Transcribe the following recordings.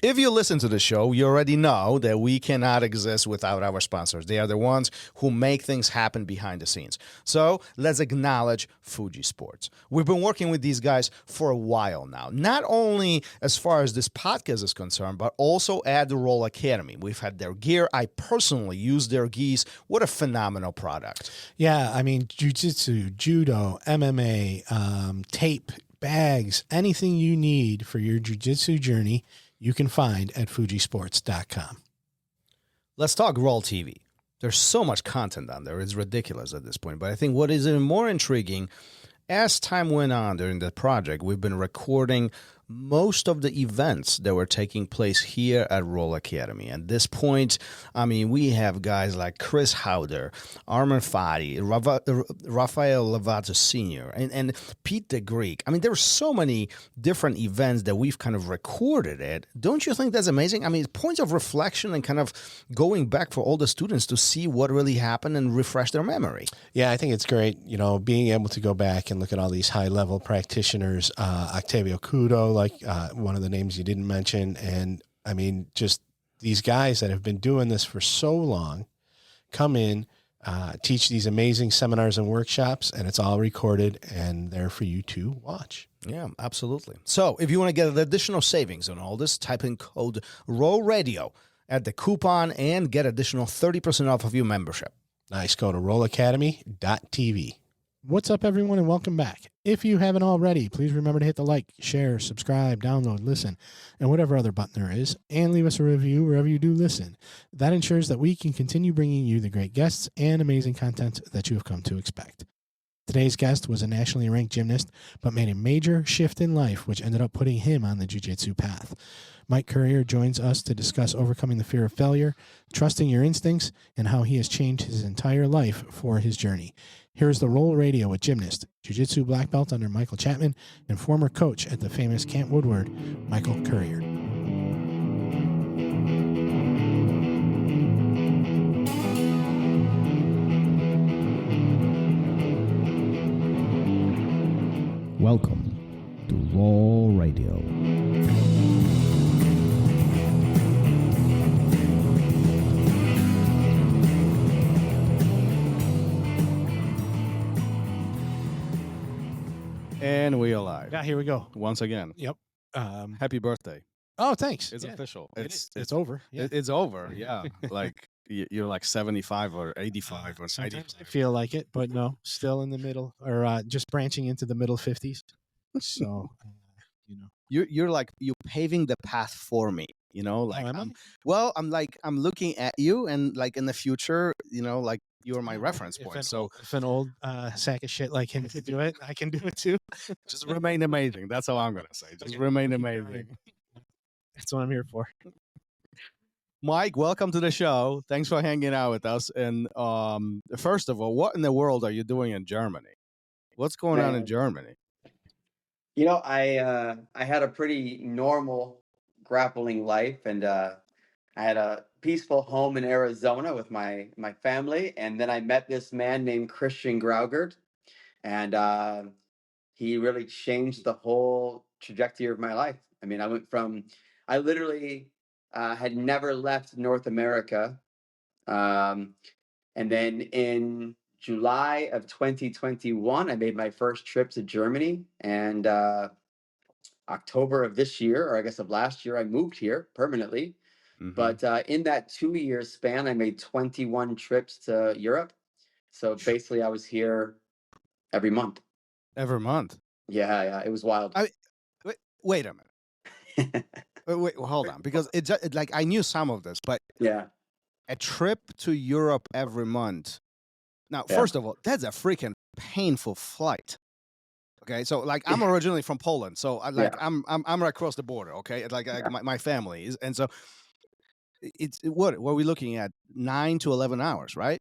If you listen to the show, you already know that we cannot exist without our sponsors. They are the ones who make things happen behind the scenes. So let's acknowledge Fuji Sports. We've been working with these guys for a while now, not only as far as this podcast is concerned, but also at the RŌL Academy. We've had their gear. I personally use their gis. What a phenomenal product. Yeah, I mean, Jiu-Jitsu, Judo, MMA, tape, bags, anything you need for your Jiu-Jitsu journey, you can find at fujisports.com. Let's talk RŌL TV. There's so much content on there. It's ridiculous at this point. But I think what is even more intriguing, as time went on during the project, we've been recording most of the events that were taking place here at RŌL Academy. At this point, I mean, we have guys like Chris Howder, Armin Fati, Rafael Lovato Sr., and Pete the Greek. I mean, there were so many different events that we've kind of recorded it. Don't you think that's amazing? I mean, points of reflection and kind of going back for all the students to see what really happened and refresh their memory. Yeah, I think it's great, you know, being able to go back and look at all these high-level practitioners, Octavio Cudo, like one of the names you didn't mention. And I mean, just these guys that have been doing this for so long come in, teach these amazing seminars and workshops, and it's all recorded and there for you to watch. Yeah, absolutely. So if you want to get additional savings on all this, type in code RŌL Radio at the coupon and get additional 30% off of your membership. Nice. Go to rolacademy.tv. What's up, everyone, and welcome back. If you haven't already, please remember to hit the like, share, subscribe, download, listen, and whatever other button there is, and leave us a review wherever you do listen. That ensures that we can continue bringing you the great guests and amazing content that you have come to expect. Today's guest was a nationally ranked gymnast, but made a major shift in life, which ended up putting him on the jiu-jitsu path. Mike Currier joins us to discuss overcoming the fear of failure, trusting your instincts, and how he has changed his entire life for his journey. Here's the RŌL Radio with gymnast, jiu-jitsu black belt under Michael Chapman, and former coach at the famous Camp Woodward, Michael Currier. Welcome to RŌL Radio. And we are live. Yeah, here we go. Once again. Yep. Happy birthday. Oh, thanks. It's official. It's over. Yeah. It's over. Yeah. Like you're like 75 or 85 or something. Sometimes I feel like it, but no, still in the middle, or just branching into the middle 50s. So, you know, You're like you're paving the path for me. You know, like am I'm looking at you, and like in the future, you know, like you're my reference point. So if an old sack of shit like him could do it, I can do it too. just remain amazing. That's all I'm gonna say. Just remain amazing. That's what I'm here for. Mike, welcome to the show. Thanks for hanging out with us. And first of all, what in the world are you doing in Germany? What's going on in Germany? You know, I had a pretty normal grappling life, and I had a peaceful home in Arizona with my family, and then I met this man named Christian Graugert, and he really changed the whole trajectory of my life. I mean, I literally had never left North America, and then in July of 2021, I made my first trip to Germany, and October of this year, or I guess of last year, I moved here permanently. Mhm. But in that 2-year span, I made 21 trips to Europe. So basically, I was here every month. Every month. Yeah, it was wild. Wait a minute. Wait, hold on, because it like I knew some of this, but Yeah. a trip to Europe every month. Now, Yeah. first of all, that's a freaking painful flight. Okay, so like I'm originally from Poland, so I'm right across the border. Okay, like my family is, and so it's what were we looking at 9 to 11 hours, right?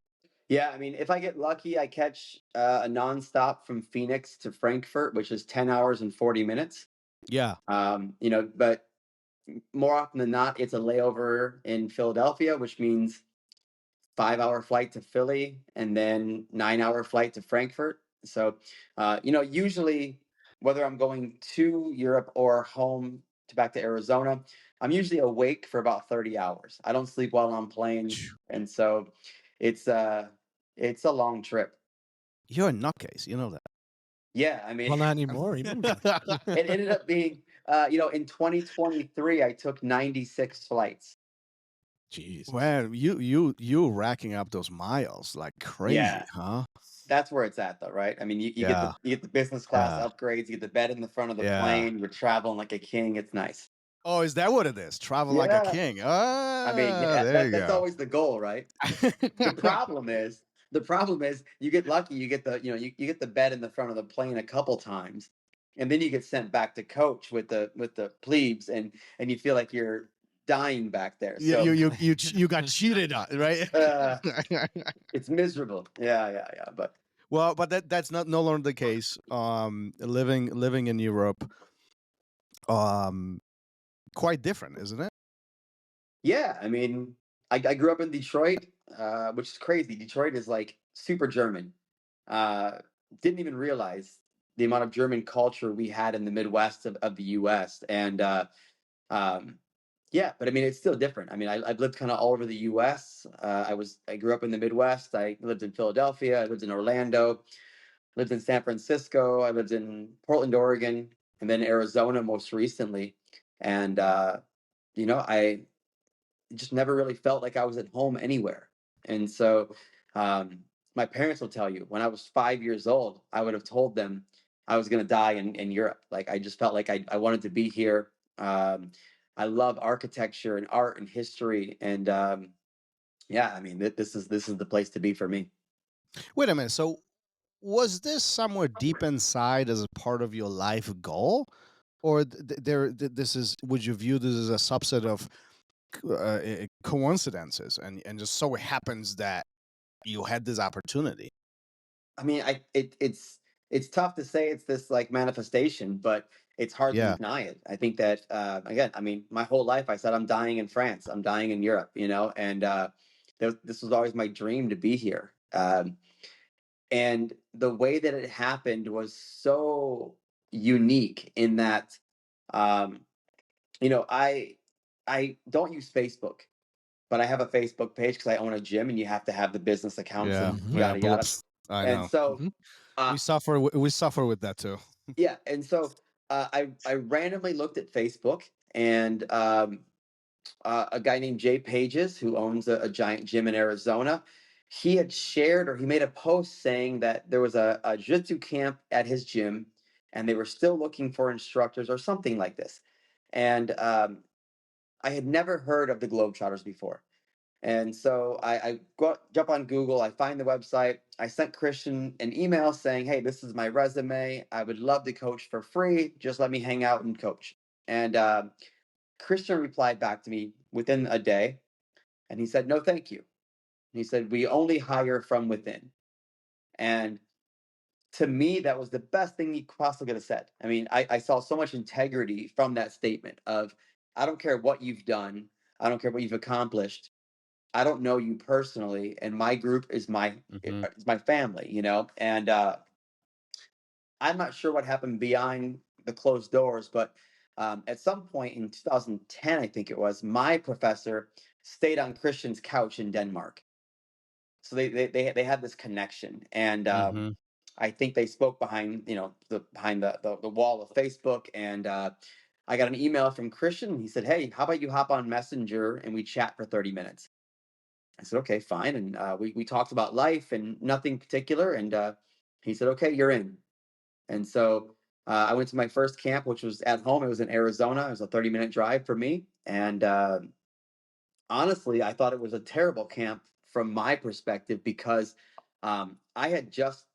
Yeah, I mean, if I get lucky, I catch a nonstop from Phoenix to Frankfurt, which is 10 hours and 40 minutes. Yeah. You know, but more often than not, it's a layover in Philadelphia, which means 5-hour flight to Philly and then 9-hour flight to Frankfurt. So, you know, usually whether I'm going to Europe or home back to Arizona, I'm usually awake for about 30 hours. I don't sleep while I'm playing, and so it's a long trip. You're a nutcase. You know that. Yeah, I mean, Well, not anymore. He moved. it ended up being, in 2023, I took 96 flights. Jeez. Well, you racking up those miles like crazy, Yeah. huh? That's where it's at, though, right? I mean, you Yeah. get the business class Yeah. upgrades, you get the bed in the front of the Yeah. plane, you're traveling like a king. It's nice. Oh, is that what it is? Travel like a Yeah. king. I mean, There you that's go. always the goal, right? The problem is you get lucky, you get the you get the bed in the front of the plane a couple times, and then you get sent back to coach with the plebes, and you feel like you're dying back there. So You got cheated on, right? it's miserable. Yeah. But Well, but that's not no longer the case. Living in Europe, quite different, isn't it? yeah, I mean, I grew up in Detroit, which is crazy. Detroit is like super German. Uh, didn't even realize the amount of German culture we had in the Midwest of the U.S. And um, yeah, but I mean, it's still different. I mean, I've lived kind of all over the U.S. I grew up in the Midwest. I lived in Philadelphia. I lived in Orlando. Lived in San Francisco. I lived in Portland, Oregon, and then Arizona most recently. And I just never really felt like I was at home anywhere. And so my parents will tell you when I was 5 years old, I would have told them I was going to die in Europe. Like I just felt like I wanted to be here. I love architecture and art and history. And yeah, I mean, this is the place to be for me. Wait a minute. So, was this somewhere deep inside as a part of your life goal, or this is? Would you view this as a subset of coincidences, and just so it happens that you had this opportunity? I mean, it's tough to say it's this like manifestation, but it's hard to Yeah. deny it. I think that again, I mean, my whole life I said I'm dying in France, I'm dying in Europe, and this was always my dream to be here. And the way that it happened was so unique in that, um, I don't use Facebook, but I have a Facebook page because I own a gym, and you have to have the business accounts Yeah. and Yeah. yada yada. I And know. so, uh, We suffer with that too. yeah, and so I randomly looked at Facebook, and a guy named Jay Pages, who owns a giant gym in Arizona, he had shared or he made a post saying that there was a jiu-jitsu camp at his gym, and they were still looking for instructors or something like this. And I had never heard of the Globetrotters before. And so I jump on Google, I find the website, I sent Christian an email saying, hey, this is my resume. I would love to coach for free. Just let me hang out and coach. And Christian replied back to me within a day, and he said, no, thank you. And he said, we only hire from within. And to me, that was the best thing he possibly could have said. I mean, I saw so much integrity from that statement of, I don't care what you've done. I don't care what you've accomplished. I don't know you personally, and my group is is my family, And I'm not sure what happened behind the closed doors, but at some point in 2010, I think it was, my professor stayed on Christian's couch in Denmark. So they had this connection, and I think they spoke behind the wall of Facebook, and I got an email from Christian. He said, "Hey, how about you hop on Messenger and we chat for 30 minutes?" I said, okay, fine. And we talked about life and nothing particular. And he said, okay, you're in. And so I went to my first camp, which was at home. It was in Arizona. It was a 30-minute drive for me. And honestly, I thought it was a terrible camp from my perspective because I had just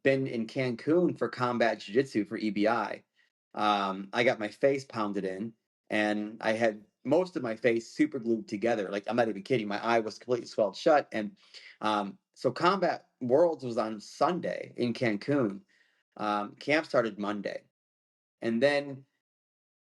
been in Cancun for combat jiu-jitsu for EBI. I got my face pounded in, and I had most of my face super glued together. Like, I'm not even kidding. My eye was completely swelled shut. And so Combat Worlds was on Sunday in Cancun. Camp started Monday. And then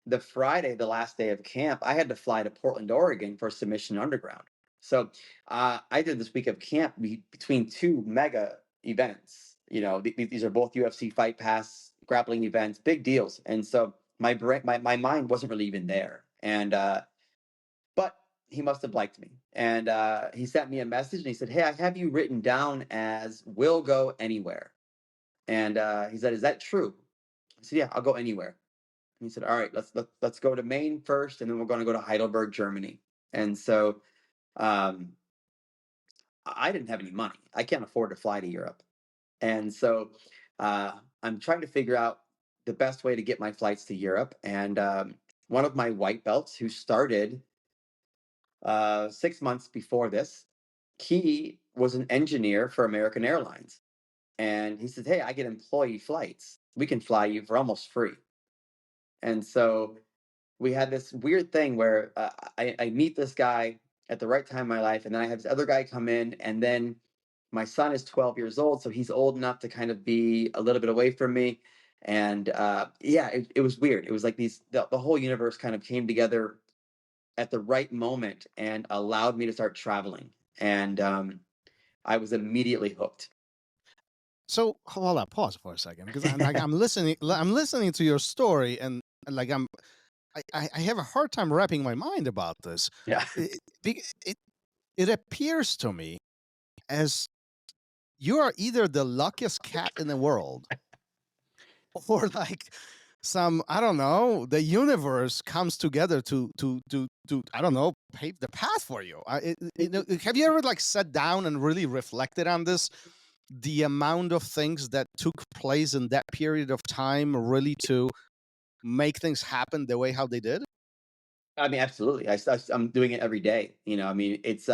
the Friday, the last day of camp, I had to fly to Portland, Oregon for Submission Underground. So I did this week of camp between two mega events. These are both UFC Fight Pass grappling events, big deals. And so my brain, my mind wasn't really even there. And but he must have liked me. And he sent me a message and he said, "Hey, I have you written down as will go anywhere." And he said, "Is that true?" I said, "Yeah, I'll go anywhere." And he said, "All right, let's go to Maine first, and then we're going to go to Heidelberg, Germany." And so um, I didn't have any money. I can't afford to fly to Europe. And so I'm trying to figure out the best way to get my flights to Europe. And one of my white belts who started 6 months before this, he was an engineer for American Airlines. And he said, "Hey, I get employee flights. We can fly you for almost free." And so we had this weird thing where I meet this guy at the right time in my life, and then I have this other guy come in, and then my son is 12 years old, so he's old enough to kind of be a little bit away from me. And yeah, it was weird. It was like the whole universe kind of came together at the right moment and allowed me to start traveling. And I was immediately hooked. So hold on, pause for a second, because I'm listening to your story, and like I have a hard time wrapping my mind about this. Yeah. It appears to me as you are either the luckiest cat in the world, or like some, I don't know, the universe comes together to I don't know, pave the path for you. Have you ever like sat down and really reflected on this? The amount of things that took place in that period of time really to make things happen the way how they did? I mean, absolutely. I'm doing it every day. I mean, it's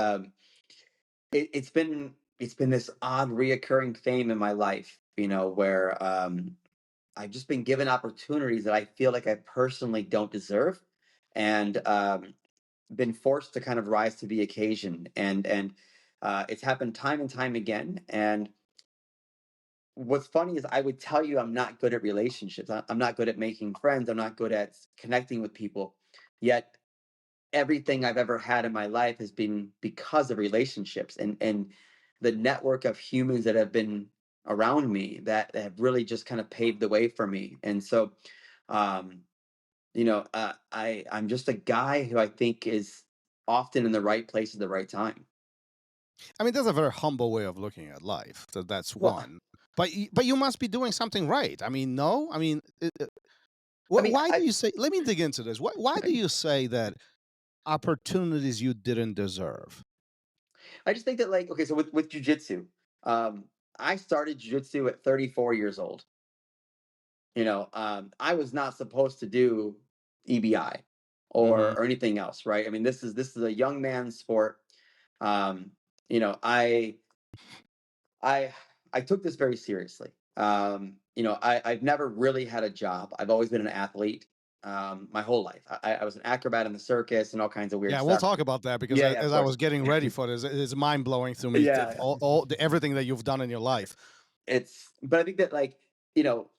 been this odd reoccurring theme in my life, where I've just been given opportunities that I feel like I personally don't deserve, and been forced to kind of rise to the occasion. And it's happened time and time again. And what's funny is I would tell you I'm not good at relationships. I'm not good at making friends. I'm not good at connecting with people. Yet everything I've ever had in my life has been because of relationships and the network of humans that have been around me that have really just kind of paved the way for me. And so, um, I'm just a guy who I think is often in the right place at the right time. I mean, that's a very humble way of looking at life. That's Well, one. But you must be doing something right. I mean, no. I mean, I mean, why do you say? Let me dig into this. Why do okay. you say that opportunities you didn't deserve? I just think that, like, okay, so with jujitsu, um, I started jujitsu at 34 years old. I was not supposed to do EBI Hmm. or anything else, right? I mean, this is a young man's sport. Um, you know, I I I took this very seriously. I've never really had a job. I've always been an athlete my whole life. I was an acrobat in the circus and all kinds of weird Yeah, we'll stuff. talk about that because Yeah, yeah, of as I course. was getting ready for this, it's mind blowing to me. Yeah, yeah. Everything that you've done in your life. But I think that, like, you know,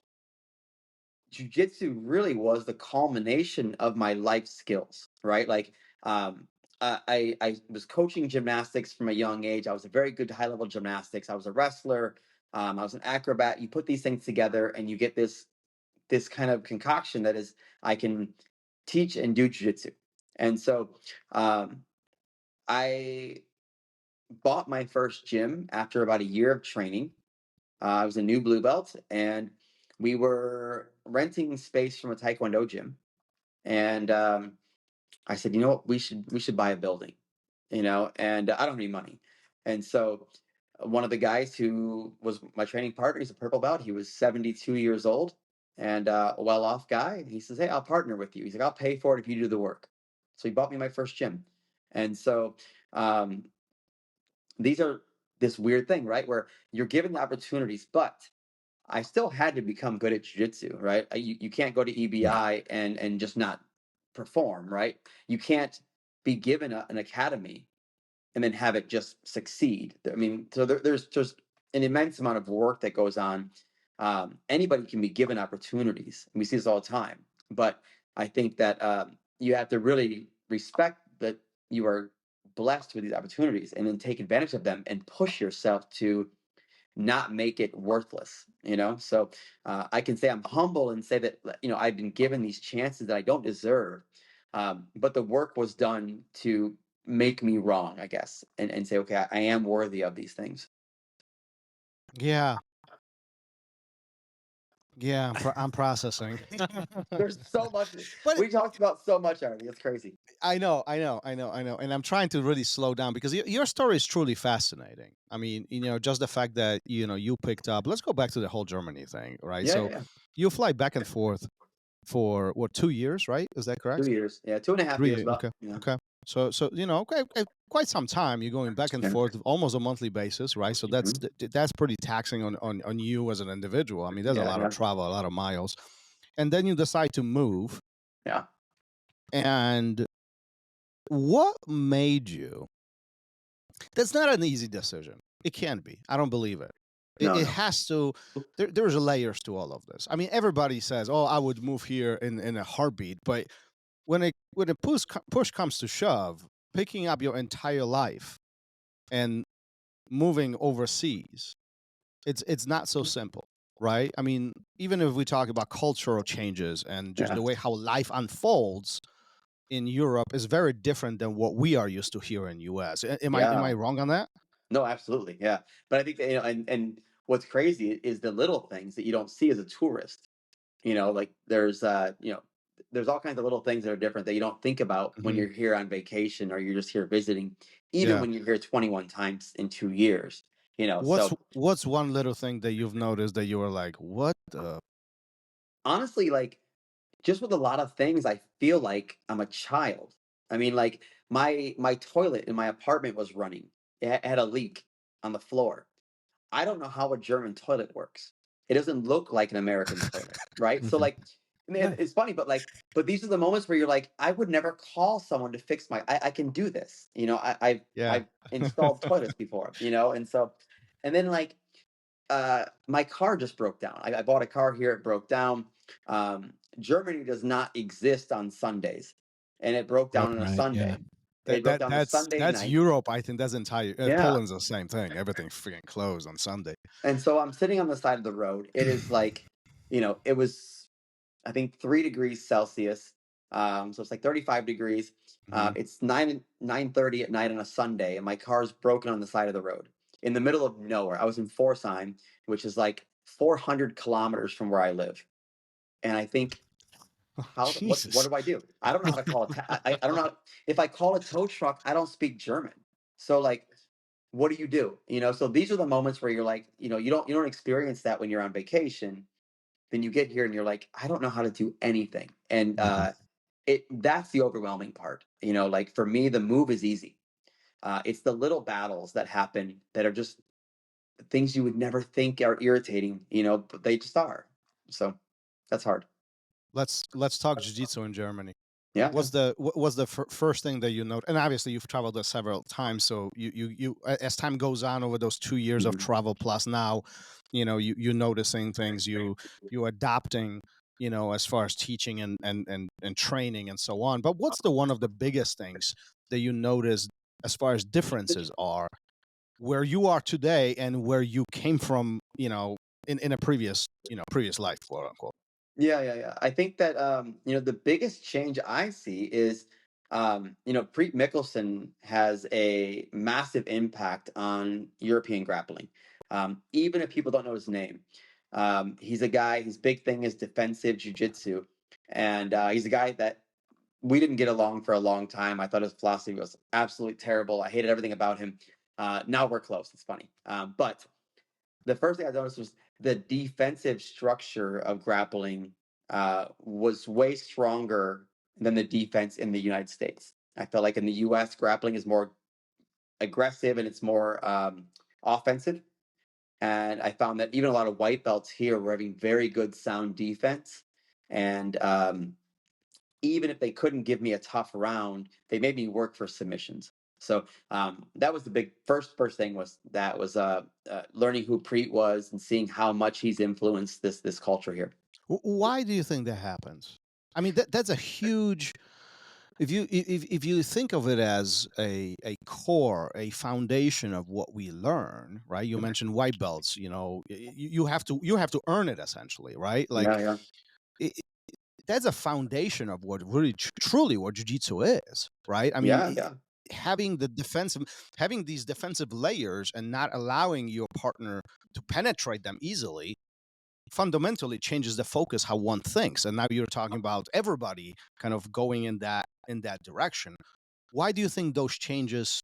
jujitsu really was the culmination of my life skills, right? Like, um, I was coaching gymnastics from a young age. I was a very good high level gymnastics. I was a wrestler. I was an acrobat. You put these things together, and you get this kind of concoction that is I can teach and do jujitsu. And so, um, I bought my first gym after about a year of training. I was a new blue belt, and we were renting space from a taekwondo gym. And I said, you know what, we should buy a building, and I don't have any money. And so one of the guys who was my training partner, he's a purple belt. He was 72 years old and a well-off guy. He says, "Hey, I'll partner with you." He's like, "I'll pay for it if you do the work." So he bought me my first gym. And so um, these are this weird thing, right? Where you're given the opportunities, but I still had to become good at jujitsu, right? You can't go to Yeah. EBI and just not perform, right? You can't be given an academy and then have it just succeed. I mean, so there's just an immense amount of work that goes on. Anybody can be given opportunities, and we see this all the time. But I think that you have to really respect that you are blessed with these opportunities, and then take advantage of them and push yourself to not make it worthless, So I can say I'm humble and say that, I've been given these chances that I don't deserve. But the work was done to make me wrong, I guess, and say, okay, I am worthy of these things. Yeah. Yeah, I'm processing. There's so much. But We talked about so much already. It's crazy. I know. And I'm trying to really slow down because your story is truly fascinating. I mean, just the fact that, you picked up, let's go back to the whole Germany thing, right? Yeah, So yeah. you fly back and forth for what, 2 years, right? Is that 2 correct? years. Yeah, 2.5 years 3 years. about. Okay. Yeah. Okay. So, okay, quite some time. You're going back and Yeah. forth almost a monthly basis, right? So that's Mhm. that's pretty taxing on you as an individual. I mean, there's a Yeah, lot of yeah, travel, a lot of miles. And then you decide to move. yeah. And what made you? That's not an easy decision. It can't be. I don't believe it. It, No, it no. has to. There's layers to all of this. I mean, everybody says, "Oh, I would move here in a heartbeat," but when a push comes to shove, picking up your entire life and moving overseas, it's not so simple, right? I mean, even if we talk about cultural changes and just Yeah, the way how life unfolds in Europe is very different than what we are used to here in US. Am I yeah. wrong on that? No, absolutely. Yeah. But I think that, and what's crazy is the little things that you don't see as a tourist. Like there's all kinds of little things that are different that you don't think about when Mhm. you're here on vacation or you're just here visiting, even Yeah. when you're here 21 times in 2 years. What's So what's one little thing that you've noticed that you were like, "What the?" honestly, like just with a lot of things, I feel like I'm a child. I mean, like my toilet in my apartment was running. It had a leak on the floor. I don't know how a German toilet works. It doesn't look like an American toilet, right? So Mhm. like, man, it's funny, but these are the moments where you're like, I would never call someone to fix I can do this. Yeah. I've installed toilets before, and so, and then like, my car just broke down. I bought a car here, it broke down. Germany does not exist on Sundays, and it broke Oh, down on a right. Yeah. Sunday. It broke down a Sunday That's night. Europe. I think that's entire Yeah. Poland's the same thing. Everything freaking closed on Sunday. And so I'm sitting on the side of the road. It is like, it was, I think, 3 degrees Celsius. So it's like 35 degrees. Mhm. It's 9:30 at night on a Sunday, and my car's broken on the side of the road in the middle of nowhere. I was in Forsheim, which is like 400 kilometers from where I live. And I think, what Jesus. do I do? I don't know how to call I don't know if I call a tow truck. I don't speak German, so like, what do you do? So these are the moments where you're like, you don't experience that when you're on vacation. Then you get here and you're like, I don't know how to do anything, and Mhm. that's the overwhelming part. Like for me, the move is easy. It's the little battles that happen that are just things you would never think are irritating, but they just are. So that's hard. Let's talk jiu-jitsu in Germany. Yeah. What's the first thing that you note? And obviously, you've traveled there several times, so as time goes on over those 2 years of Mhm. travel plus now, you're noticing things, you adapting, as far as teaching and training and so on. But what's the one of the biggest things that you notice as far as differences are where you are today and where you came from, in a previous life, quote unquote. Yeah, yeah, yeah. I think that the biggest change I see is Preet Mickelson has a massive impact on European grappling. Even if people don't know his name. He's a guy, his big thing is defensive jiu-jitsu. And he's a guy that we didn't get along for a long time. I thought his philosophy was absolutely terrible. I hated everything about him. Now we're close. It's funny. But the first thing I noticed was the defensive structure of grappling was way stronger than the defense in the United States. I felt like in the U.S., grappling is more aggressive and it's more offensive. And I found that even a lot of white belts here were having very good sound defense. And even if they couldn't give me a tough round, they made me work for submissions. So that was the big first thing was learning who Preet was and seeing how much he's influenced this culture here. Why do you think that happens? I mean, that's a huge. if you think of it as a core, a foundation of what we learn, right? You mentioned white belts. You have to earn it essentially, right? Like Yeah, yeah, it, that's a foundation of what really truly what jiu-jitsu is, right? I mean, yeah, yeah. having these defensive layers and not allowing your partner to penetrate them easily fundamentally changes the focus how one thinks. And now you're talking about everybody kind of going in that direction. Why do you think those changes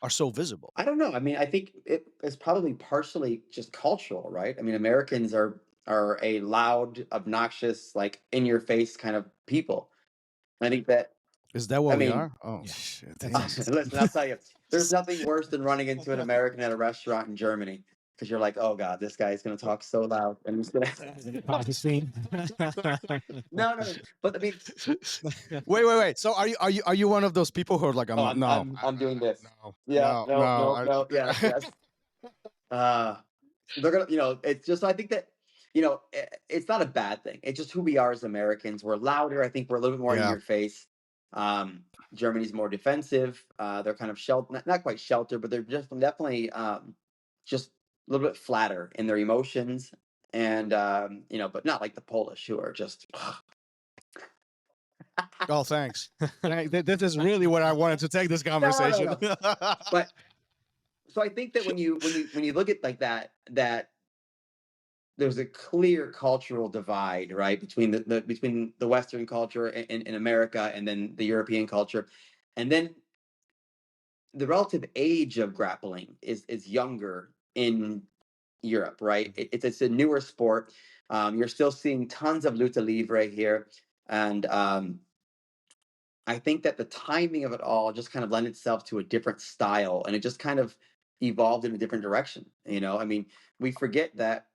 are so visible? I don't know. I mean, I think it's probably partially just cultural, right? I mean, Americans are a loud, obnoxious, like in your face kind of people. I think that Is that I what we mean, are? Oh Yeah, shit! that's Damn. us. listen, I'll tell you, there's nothing worse than running into an American at a restaurant in Germany because you're like, oh God, this guy is going to talk so loud and he's going to. Augustine. No, no, but I mean, Wait. So are you one of those people who are like, oh, no, I'm doing this. no, Yeah, no, no, no. no, no. Yes, yes. Uh, they're gonna, it's just, I think that, it's not a bad thing. It's just who we are as Americans. We're louder. I think we're a little bit more in Yeah. your face. Um, Germany's more defensive. They're kind of not quite sheltered, but they're just definitely just a little bit flatter in their emotions. And, but not like the Polish who are just, Oh, thanks. This is really what I wanted to take this no, no, conversation. no. But so I think that when you look at like that there's a clear cultural divide, right, between between the Western culture in America and then the European culture, and then the relative age of grappling is younger in Europe, right? It's a newer sport. You're still seeing tons of luta livre here, and I think that the timing of it all just kind of lent itself to a different style, and it just kind of evolved in a different direction. I mean, we forget that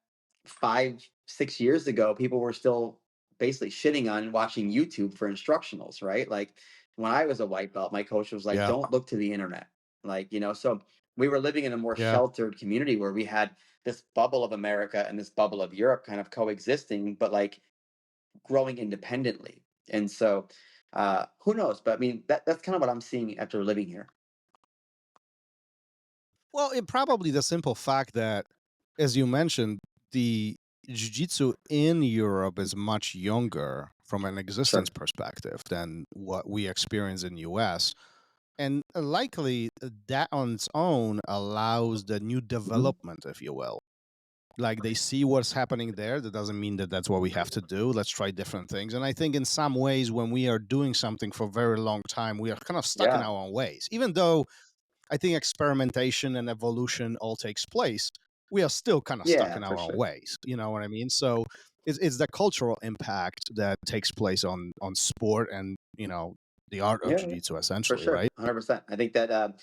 5, 6 years ago, people were still basically shitting on watching YouTube for instructionals, right? Like when I was a white belt, my coach was like, Yeah. "Don't look to the internet." Like, so we were living in a more Yeah. sheltered community where we had this bubble of America and this bubble of Europe kind of coexisting, but like growing independently. And so, who knows? But I mean, that's kind of what I'm seeing after living here. Well, it probably the simple fact that, as you mentioned, the jiu-jitsu in Europe is much younger from an Sure. existence perspective than what we experience in US. And likely that on its own allows the new development, if you will. Like they see what's happening there. That doesn't mean that that's what we have to do. Let's try different things. And I think in some ways, when we are doing something for a very long time, we are kind of stuck in Yeah. our own ways. Even though I think experimentation and evolution all takes place, we are still kind of stuck Yeah, in for our own sure. ways. You know what I mean? So it's the cultural impact that takes place on sport and the art of Yeah, yeah, jiu-jitsu for essentially, sure. right? 100%. I think that,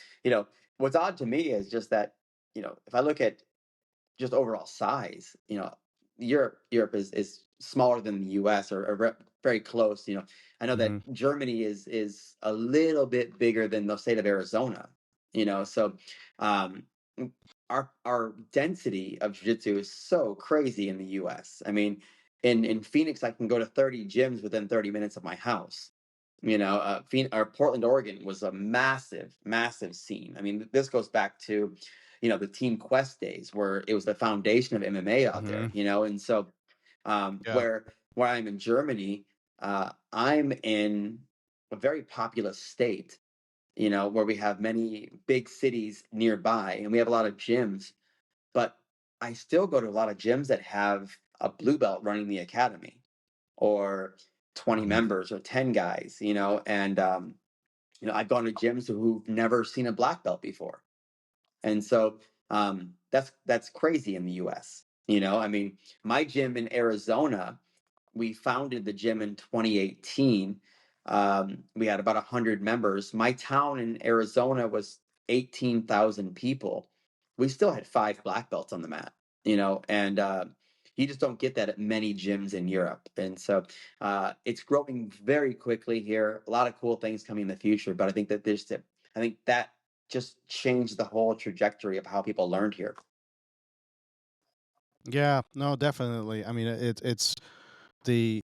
what's odd to me is just that, if I look at just overall size, Europe is smaller than the US or very close. I know that Hmm. Germany is a little bit bigger than the state of Arizona. So um, our density of jiu-jitsu is so crazy in the US. I mean, in Phoenix, I can go to 30 gyms within 30 minutes of my house. Or Portland, Oregon was a massive, massive scene. I mean, this goes back to, the Team Quest days where it was the foundation of MMA out Hmm. there, and so Yeah. where I'm in Germany, I'm in a very populous state, where we have many big cities nearby and we have a lot of gyms, but I still go to a lot of gyms that have a blue belt running the academy or 20 Mhm. members or 10 guys, and I've gone to gyms who've never seen a black belt before. And so that's crazy in the US. I mean, my gym in Arizona, we founded the gym in 2018. We had about 100 members. My town in Arizona was 18,000 people. We still had 5 black belts on the mat, and you just don't get that at many gyms in Europe. And so it's growing very quickly here. A lot of cool things coming in the future, but I think that just changed the whole trajectory of how people learned here. Yeah, no, definitely. I mean, it's the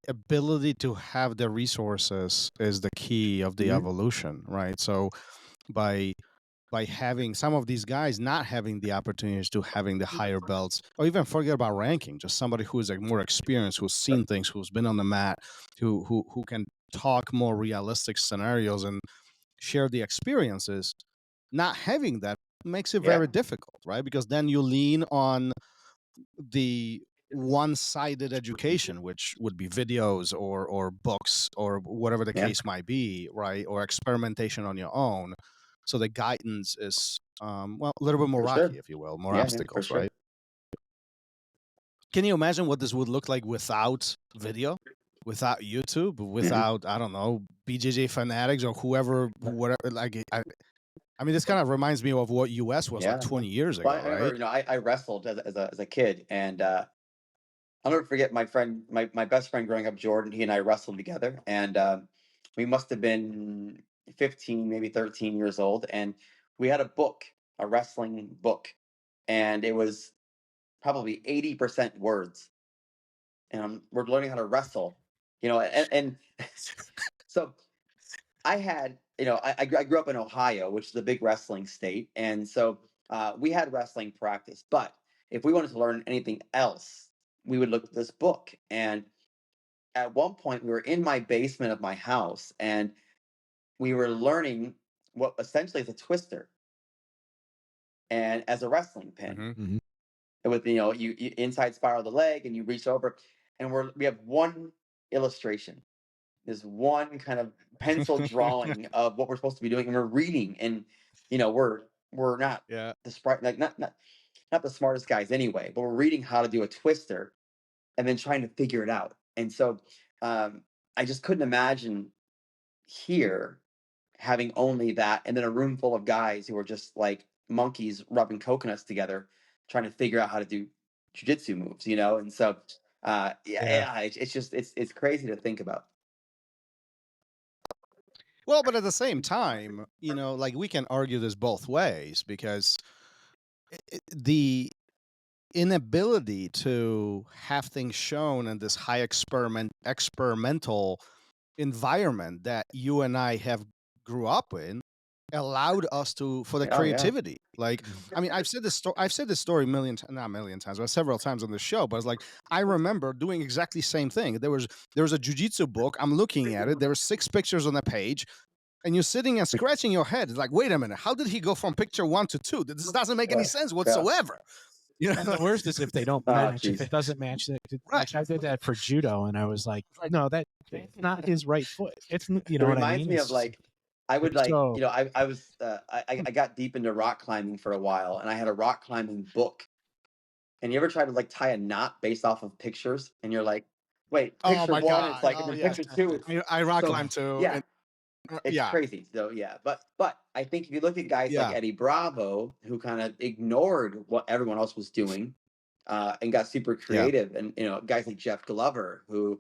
ability to have the resources is the key of the evolution, right? So by having some of these guys not having the opportunities to having the higher belts, or even forget about ranking, just somebody who is like more experienced, who's seen things, who's been on the mat, who can talk more realistic scenarios and share the experiences, not having that makes it very difficult, right? Because then you lean on the one-sided education, which would be videos or books or whatever the case might be, right? Or experimentation on your own. So the guidance is well, a little bit more rocky, if you will, more obstacles, right? Can you imagine what this would look like without video, without YouTube, without I don't know, BJJ fanatics or whoever, whatever? Like, I mean, this kind of reminds me of what US was like 20 years ago, Well, I remember, right? I wrestled as a kid, and I'll never forget my friend, my best friend growing up, Jordan. He and I wrestled together, and we must have been 15, maybe 13 years old, and we had a book, a wrestling book, and it was probably 80% words, and we're learning how to wrestle, and so I had, I grew up in Ohio, which is a big wrestling state, and so we had wrestling practice. But if we wanted to learn anything else, we would look at this book. And at one point, we were in my basement of my house, and we were learning what essentially is a twister, and as a wrestling pin. Mm-hmm. And with you inside spiral the leg, and you reach over, and we have one illustration. This one kind of pencil drawing of what we're supposed to be doing, and we're reading, and we're not the sprite, like not the smartest guys anyway, but we're reading how to do a twister and then trying to figure it out. And so I just couldn't imagine here having only that, and then a room full of guys who are just like monkeys rubbing coconuts together, trying to figure out how to do jiu-jitsu moves, and so it's just it's crazy to think about. Well, but at the same time, like we can argue this both ways because the inability to have things shown in this high experimental environment that you and I have grew up in allowed us for the creativity. Like, I mean, I've said this story not a million times, but several times on the show. But it's like I remember doing exactly the same thing. There was a jiu-jitsu book. I'm looking at it. There were 6 pictures on the page. And you're sitting and scratching your head. It's like, wait a minute, how did he go from picture 1 to 2? This doesn't make any sense whatsoever. And the worst is if they don't match. If it doesn't match, like I did that for judo, and I was like, no, that's not his right foot. It's It reminds me of like, I would like, I was I got deep into rock climbing for a while, and I had a rock climbing book. And you ever try to like tie a knot based off of pictures, and you're like, wait, picture one, it's like, and then picture two. I rock climb too. Yeah. It's crazy. So but I think if you look at guys like Eddie Bravo, who kind of ignored what everyone else was doing, and got super creative, and guys like Jeff Glover, who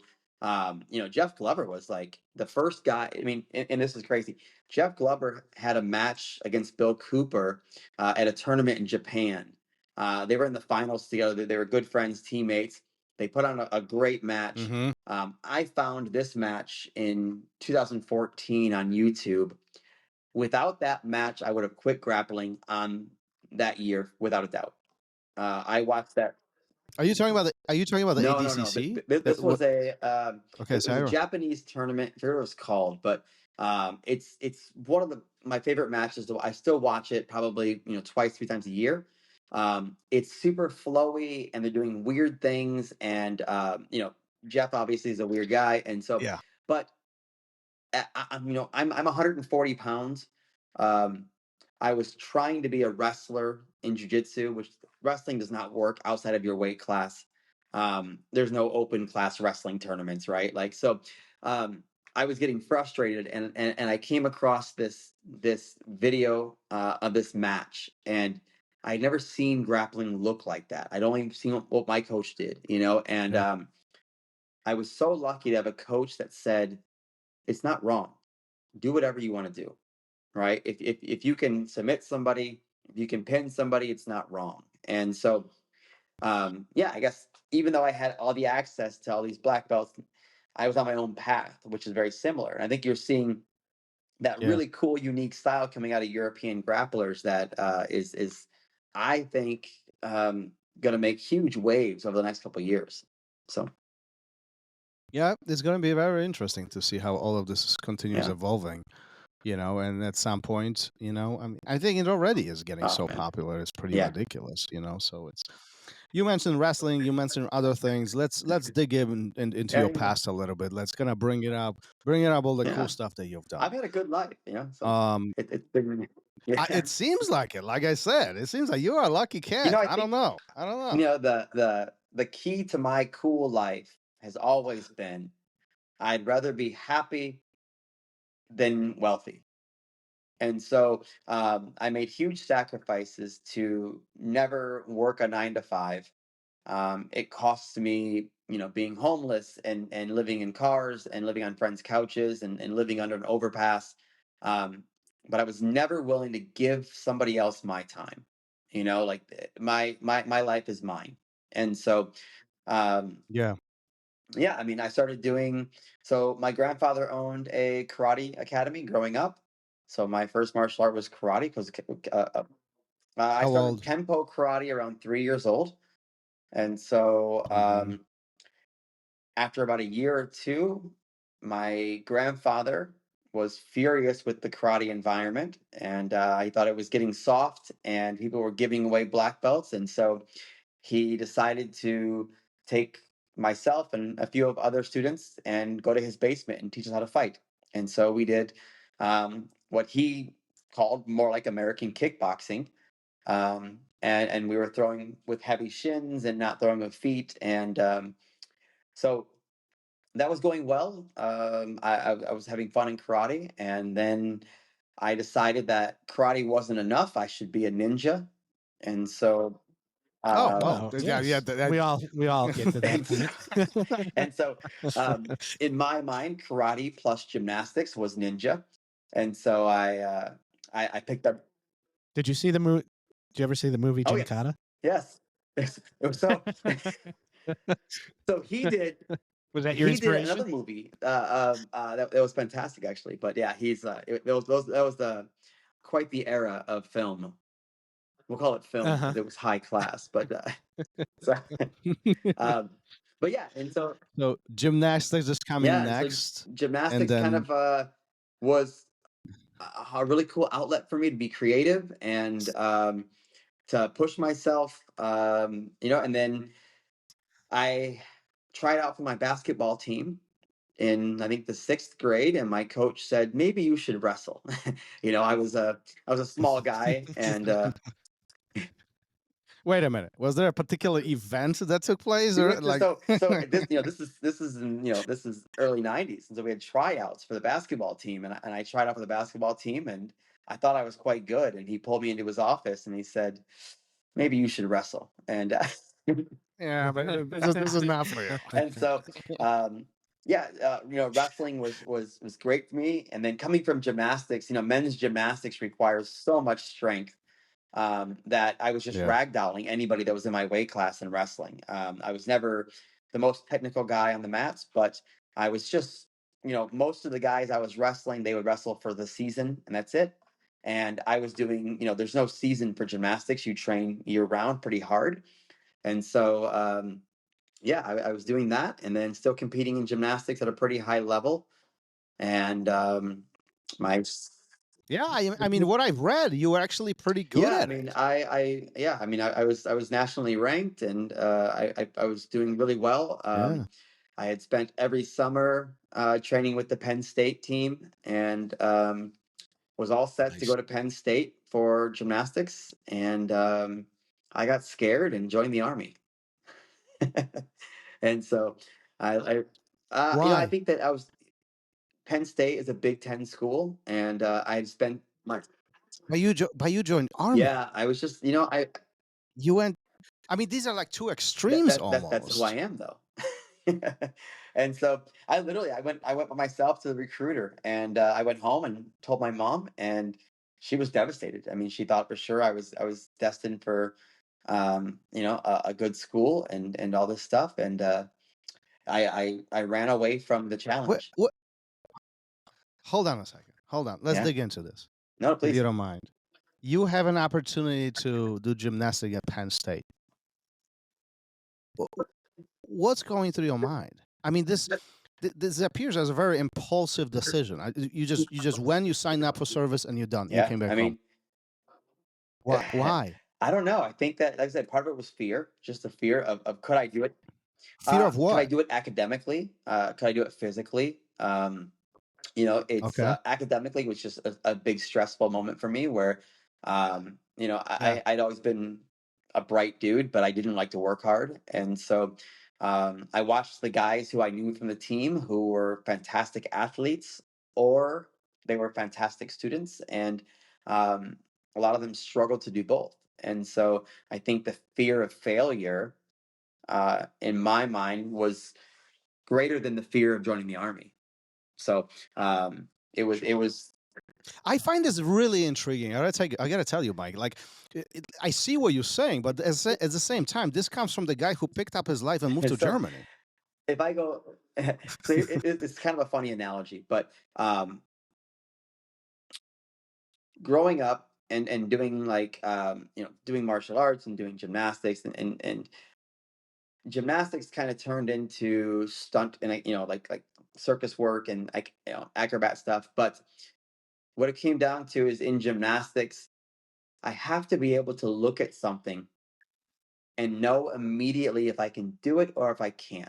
Jeff Glover was like the first guy. I mean, and this is crazy. Jeff Glover had a match against Bill Cooper at a tournament in Japan. They were in the finals together. They were good friends, teammates. They put on a great match. Mm-hmm. I found this match in 2014 on YouTube. Without that match, I would have quit grappling on that year without a doubt. I watched that. Are you talking about the No. ADCC? This was a it was a Japanese tournament. I forget what it was called, but it's one of my favorite matches. I still watch it probably 2, 3 times a year. It's super flowy, and they're doing weird things, and Jeff obviously is a weird guy, and so but I'm 140 pounds. I was trying to be a wrestler in jiu-jitsu, which wrestling does not work outside of your weight class. There's no open class wrestling tournaments, right? Like, so I was getting frustrated, and I came across this video of this match, and I'd never seen grappling look like that. I'd only seen what my coach did, and I was so lucky to have a coach that said, it's not wrong. Do whatever you want to do, right? If you can submit somebody, if you can pin somebody, it's not wrong. And so, I guess even though I had all the access to all these black belts, I was on my own path, which is very similar. And I think you're seeing that Yeah. really cool, unique style coming out of European grapplers that is I think, going to make huge waves over the next couple of years. So Yeah, it's going to be very interesting to see how all of this continues Yeah. evolving, and at some point, I think it already is getting Oh, so man. popular. It's pretty Yeah. ridiculous, so it's, you mentioned wrestling, you mentioned other things. Let's dig into your Yeah. past a little bit. Let's kind of bring it up all the Yeah. cool stuff that you've I've done. had a good life, so Um, it's been, yeah. it seems like it. Like I said, it seems like you are a lucky cat. I I don't think, know. the key to my cool life has always been, I'd rather be happy than wealthy. And so I made huge sacrifices to never work a 9 to 5. It costs me, being homeless and living in cars and living on friends' couches and living under an overpass. But I was never willing to give somebody else my time. Like my life is mine. And so Yeah. yeah, I mean, I started doing, so my grandfather owned a karate academy growing up. So my first martial art was karate because I How started old? Kenpo karate around 3 years old. And so Mhm. after about a year or two, my grandfather was furious with the karate environment, and he thought it was getting soft and people were giving away black belts. And so he decided to take myself and a few of other students and go to his basement and teach us how to fight. And so we did what he called more like American kickboxing. And we were throwing with heavy shins and not throwing with feet. And so that was going well. I was having fun in karate, and then I decided that karate wasn't enough. I should be a ninja, and so Oh, um, well, Oh, yeah, yes. We all get to that and so, point. and so in my mind, karate plus gymnastics was ninja, and so I picked up. Did you see the movie? Did you ever see the movie Oh yes, Gymkata? yes. It was so Was that your he did another inspiration? movie that was fantastic actually. But yeah, that was the quite the era of film. We'll call it film Uh-huh. because it was high class. But so, um, but yeah, and so So gymnastics is coming yeah, and so next, and gymnastics kind then of was a really cool outlet for me to be creative and to push myself. And then I tried out for my basketball team in, I think, the 6th grade, and my coach said maybe you should wrestle. I was a small guy, and wait a minute. Was there a particular event that took place, we or went to, like? so this is early 90s, and so we had tryouts for the basketball team, and I tried out for the basketball team, and I thought I was quite good, and he pulled me into his office and he said maybe you should wrestle. And Yeah, but this is not for you. and so yeah, wrestling was great for me. And then coming from gymnastics, men's gymnastics requires so much strength that I was just Yeah. ragdolling anybody that was in my weight class in wrestling. I was never the most technical guy on the mats, but I was just, most of the guys I was wrestling, they would wrestle for the season and that's it. And I was doing, there's no season for gymnastics. You train year round pretty hard. And so yeah, I was doing that and then still competing in gymnastics at a pretty high level. And my Yeah, I mean, what I've read, you were actually pretty good yeah, I at mean, it. I was nationally ranked, and I was doing really well. Yeah. I had spent every summer training with the Penn State team, and was all set to Nice. go to Penn State for gymnastics, and I got scared and joined the army. And so I Why? think that Penn State is a Big Ten school, and I had spent my But you joined army. yeah, I was just I You went. I mean, these are like two that extremes that that's who I almost. am though. And so I went by myself to the recruiter, and I went home and told my mom, and she was devastated. I mean, she thought for sure I was destined for a good school and all this stuff. And I ran away from the challenge. What? Hold on a second. Hold on. Let's Yeah. dig into this, No, if please. you don't mind. You have an opportunity to do gymnastics at Penn State. What's going through your mind? I mean, this appears as a very impulsive decision. You just when you signed up for service and you're done. You Yeah. came back I home. mean, Why? I don't know. I think that, like I said, part of it was fear, just the fear of could I do it? Fear of Could I what? do it academically? Could I do it physically? It's Okay. academically was just a big stressful moment for me where, Yeah. I'd always been a bright dude, but I didn't like to work hard. And so I watched the guys who I knew from the team who were fantastic athletes or they were fantastic students. And um, a lot of them struggled to do both. And so I think the fear of failure in my mind was greater than the fear of joining the army. So it was I find this really intriguing. I gotta tell you, Mike. Like, I see what you're saying, but at the same time, this comes from the guy who picked up his life and moved to so Germany. if I go, so it's kind of a funny analogy, but growing up and doing like doing martial arts and doing gymnastics and gymnastics kind of turned into stunt and like circus work and like acrobat stuff. But what it came down to is in gymnastics, I have to be able to look at something and know immediately if I can do it or if I can't.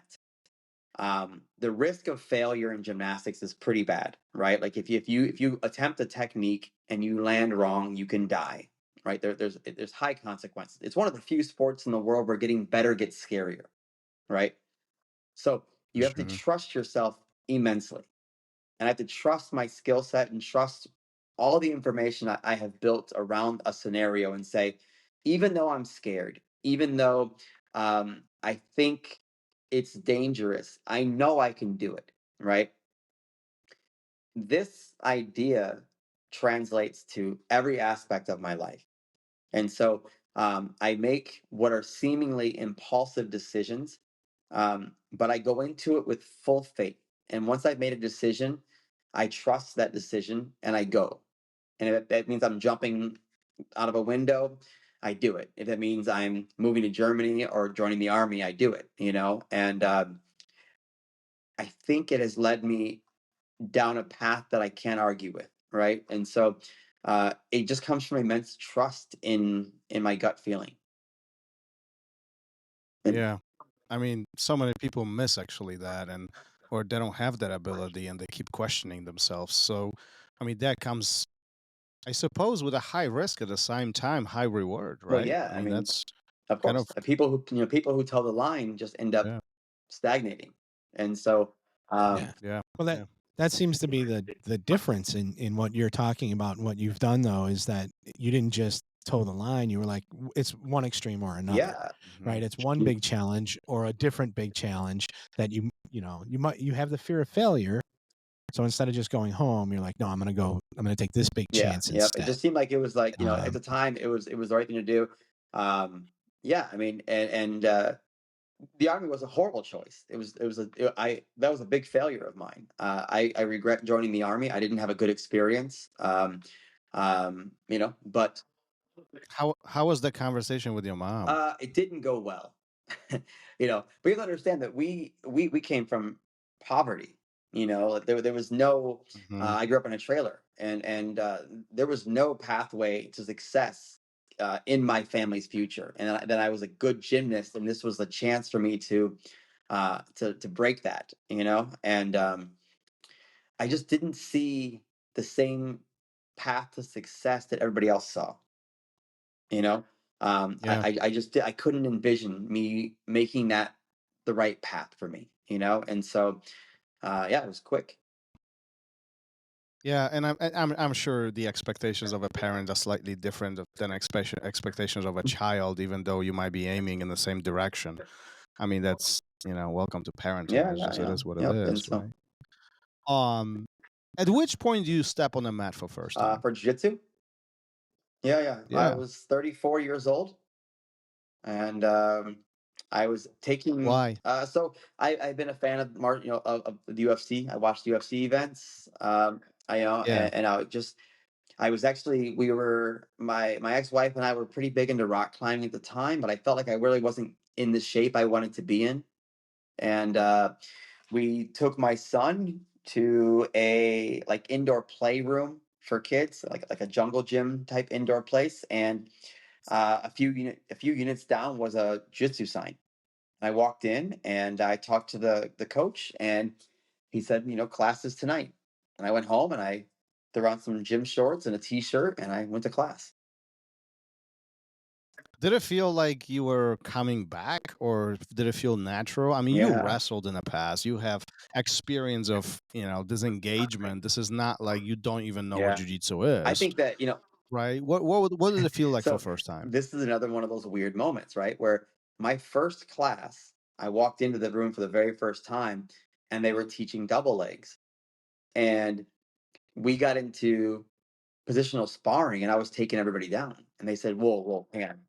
The risk of failure in gymnastics is pretty bad, right? Like if you attempt a technique and you land wrong, you can die, right? There's high consequences. It's one of the few sports in the world where getting better gets scarier, right? So you have to Mhm. trust yourself immensely, and I have to trust my skill set and trust all the information I have built around a scenario and say, even though I'm scared, even though I think it's dangerous, I know I can do it, right? This idea translates to every aspect of my life. And so I make what are seemingly impulsive decisions, but I go into it with full faith. And once I've made a decision, I trust that decision and I go. And if that means I'm jumping out of a window, I do it. If that means I'm moving to Germany or joining the army, I do it, And I think it has led me down a path that I can't argue with, right? And so it just comes from immense trust in my gut feeling. And Yeah. I mean, so many people miss actually that, and or they don't have that ability, and they keep questioning themselves. So, I mean, that comes, I suppose, with a high risk at the same time, high reward, well, right? yeah, I I mean, mean, that's of kind course, of people who tell the line just end up yeah, stagnating, and so Yeah. yeah, Well, yeah. that seems to be the difference in what you're talking about and what you've done though is that you didn't just toe the line. You were like, it's one extreme or another, yeah, right? Mhm. It's one big challenge or a different big challenge that you have the fear of failure. So instead of just going home, you're like, no, I'm going to take this big yeah, chance yep. It instead. just seemed like it was like at Um, the time it was the right thing to do. Yeah, I mean, and the army was a horrible choice. That was a big failure of mine. I regret joining the army. I didn't have a good experience. But How was the conversation with your mom? it didn't go well. But you have to understand that we came from poverty. There was no. Mhm. I grew up in a trailer, and there was no pathway to success in my family's future. And then I was a good gymnast, and this was a chance for me to break that. And I just didn't see the same path to success that everybody else saw. You know, Yeah. I couldn't envision me making that the right path for me. And so yeah, it was quick. Yeah, and I'm sure the expectations of a parent are slightly different than expectations of a child, even though you might be aiming in the same direction. I mean, that's welcome to parenting. Yeah, It's yeah, just it yeah. is what it Yep. And is, so right? Um, at which point do you step on the mat for first time? for jiu-jitsu, yeah, yeah, I Yeah. was 34 years old. and I was taking. Why? So I've been a fan of of the UFC. I watched UFC events. Yeah. And I was actually my ex-wife and I were pretty big into rock climbing at the time, but I felt like I really wasn't in the shape I wanted to be in. And we took my son to a like indoor playroom for kids, like a jungle gym type indoor place, and a few units down was a jiu-jitsu sign. I walked in and I talked to the coach, and he said, classes tonight. And I went home and I threw on some gym shorts and a t-shirt and I went to class. Did it feel like you were coming back, or did it feel natural? I mean, you Yeah. wrestled in the past. You have experience of, disengagement. This is not like you don't even know what Yeah. jiu-jitsu I is, think that, right? What did it feel like for so first time? this is another one of those weird moments, right? Where my first class, I walked into the room for the very first time and they were teaching double legs. And we got into positional sparring and I was taking everybody down. And they said, whoa, hang on.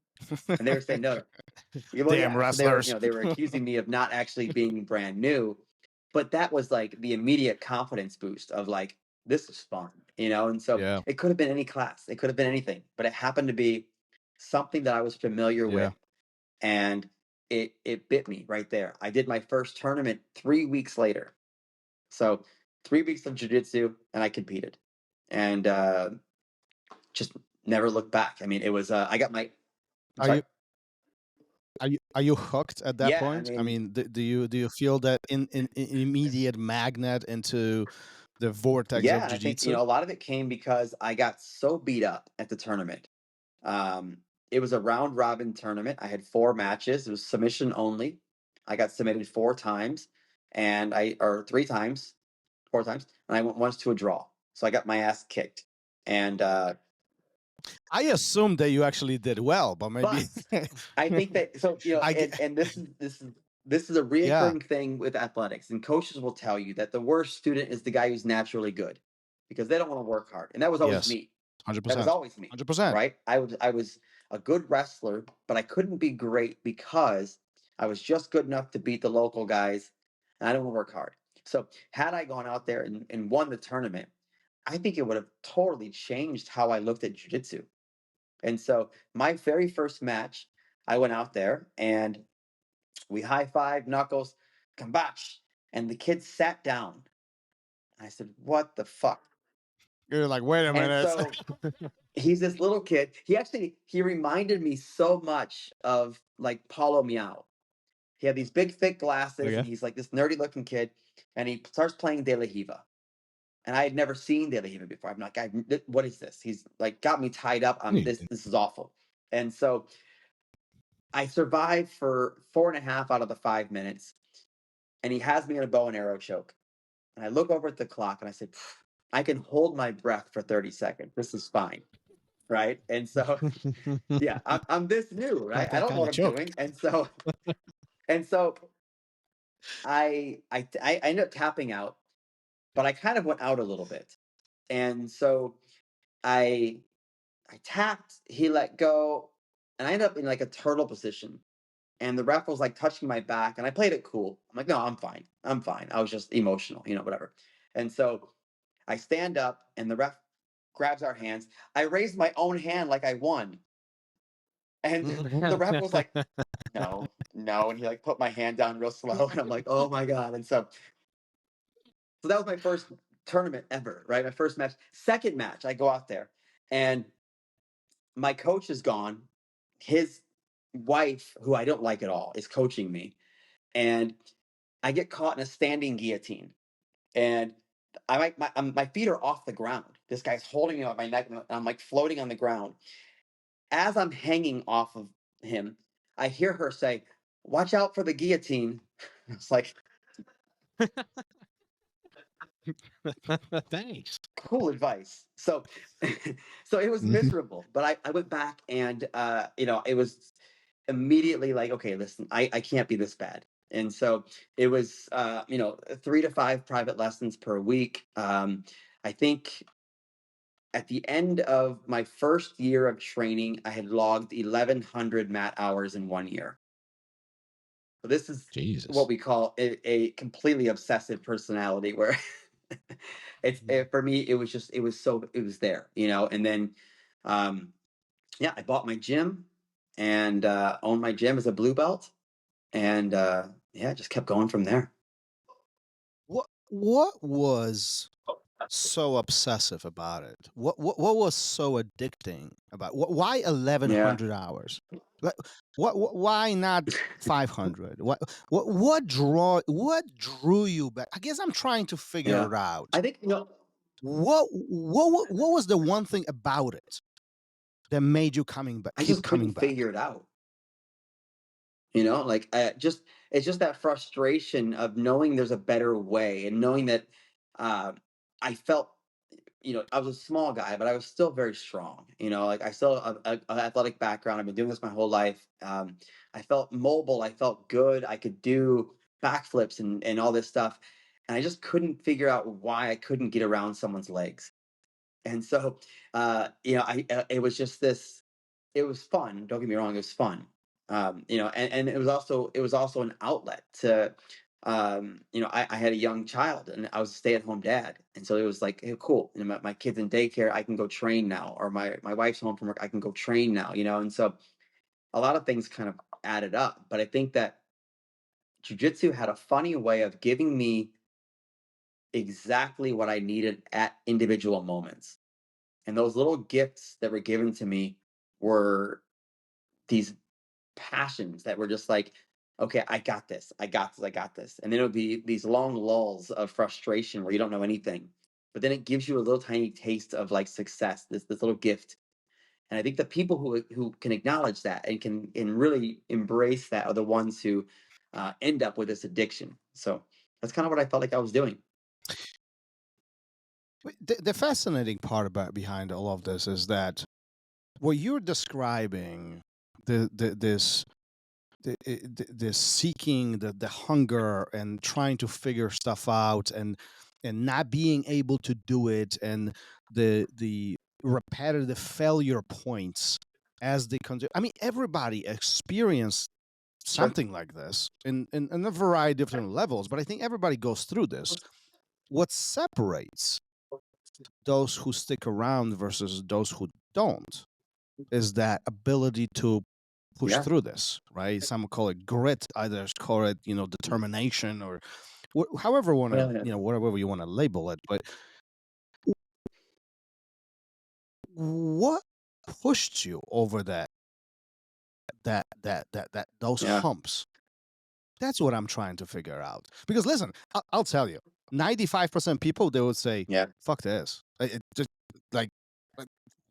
And they were saying, no. Well, Damn yeah. So they were, wrestlers. they were accusing me of not actually being brand new. But that was like the immediate confidence boost of like, this is fun, And so Yeah. it could have been any class. It could have been anything, but it happened to be something that I was familiar Yeah. with. And it bit me right there. I did my first tournament 3 weeks later. So 3 weeks of jiu-jitsu and I competed. And just never looked back. I mean, it was I got my I'm Are sorry. you are you hooked at that Yeah, I point? I mean, mean, do you feel that in immediate magnet into the vortex yeah, of and I think, jiu-jitsu? a lot of it came because I got so beat up at the tournament. It was a round robin tournament. I had 4 matches. It was submission only. I got submitted 4 times or 3 times, 4 times, and I went once to a draw. So I got my ass kicked. And I assumed that you actually did well, but maybe but I think that so I get, and this is a yeah. reoccurring thing with athletics, and coaches will tell you that the worst student is the guy who's naturally good because they don't want to work hard, and that was always Yes. me. That was 100%. always me, 100%. right? I was a good wrestler, but I couldn't be great because I was just good enough to beat the local guys, and I didn't want to work hard. So had I gone out there and won the tournament, I think it would have totally changed how I looked at jiu-jitsu. And so my very first match, I went out there and we high five, knuckles, kambach, and the kid sat down. I said, "What the fuck?" You're like, wait a And minute. so he's this little kid. He reminded me so much of like Paulo Miao. He had these big thick glasses, and Okay. he's like this nerdy looking kid, and he starts playing De La Hiva. And I had never seen De La Hiva before. I'm like, what is this? He's like got me tied up. This is awful. And so I survived for 4.5 out of the 5 minutes, and he has me in a bow and arrow choke. And I look over at the clock and I said, I can hold my breath for 30 seconds. This is fine. Right. And so, yeah, I'm this new, right? Not I that don't know kind what of I'm joke. doing. And so I ended up tapping out, but I kind of went out a little bit. And so I tapped, he let go, and I ended up in like a turtle position. And the ref was like touching my back, and I played it cool. I'm like, no, I'm fine. I'm fine. I was just emotional, whatever. And so I stand up, and the ref grabs our hands. I raised my own hand like I won. And the ref was like, no, no. And he like put my hand down real slow. And I'm like, oh my God. And so that was my first tournament ever, right? My first match. Second match, I go out there, and my coach is gone. His wife, who I don't like at all, is coaching me. And I get caught in a standing guillotine, and my feet are off the ground. This guy's holding me on my neck, and I'm like floating on the ground. As I'm hanging off of him, I hear her say, "Watch out for the guillotine." It's like, Thanks. cool advice. So, so it was miserable, but I went back and it was immediately like, okay, listen, I can't be this bad. And so it was 3 to 5 private lessons per week. I think at the end of my first year of training, I had logged 1,100 mat hours in 1 year. So this is Jesus. what we call a completely obsessive personality, where for me, it was there, and then, yeah, I bought my gym and owned my gym as a blue belt, and yeah, just kept going from there. What was so obsessive about it? What was so addicting about why Yeah. 1,100 hours? Why not 500? What drew you back? I guess I'm trying to figure Yeah. it out. I think, What was the one thing about it that made you coming back? I Keep just coming couldn't back. figure it out. Like, it's just that frustration of knowing there's a better way, and knowing that I felt, I was a small guy, but I was still very strong. Like, I still have an athletic background. I've been doing this my whole life. I felt mobile. I felt good. I could do backflips and all this stuff. And I just couldn't figure out why I couldn't get around someone's legs. And so, it was just this. It was fun. Don't get me wrong. It was fun. And it was also an outlet to, I had a young child and I was a stay-at-home dad, and so it was like, hey, cool. My kid's in daycare. I can go train now, or my wife's home from work. I can go train now. And so a lot of things kind of added up. But I think that jujitsu had a funny way of giving me exactly what I needed at individual moments. And those little gifts that were given to me were these passions that were just like, okay, I got this, I got this, I got this. And then it would be these long lulls of frustration where you don't know anything. But then it gives you a little tiny taste of like success, this little gift. And I think the people who can acknowledge that and can really embrace that are the ones who end up with this addiction. So that's kind of what I felt like I was doing. The fascinating part behind all of this is that what you're describing, this seeking, the hunger and trying to figure stuff out, and not being able to do it, and the repetitive failure points as they continue. I mean, everybody experienced Sure. something like this in a variety of different levels, but I think everybody goes through this. What separates those who stick around versus those who don't is that ability to push Yeah. through this, right? Some call it grit, others call it, determination, or however you want to, Yeah. whatever you want to label it. But what pushed you over those Yeah. humps? That's what I'm trying to figure out. Because listen, I'll tell you, 95% people, they would say, Yeah. "Fuck this." It just like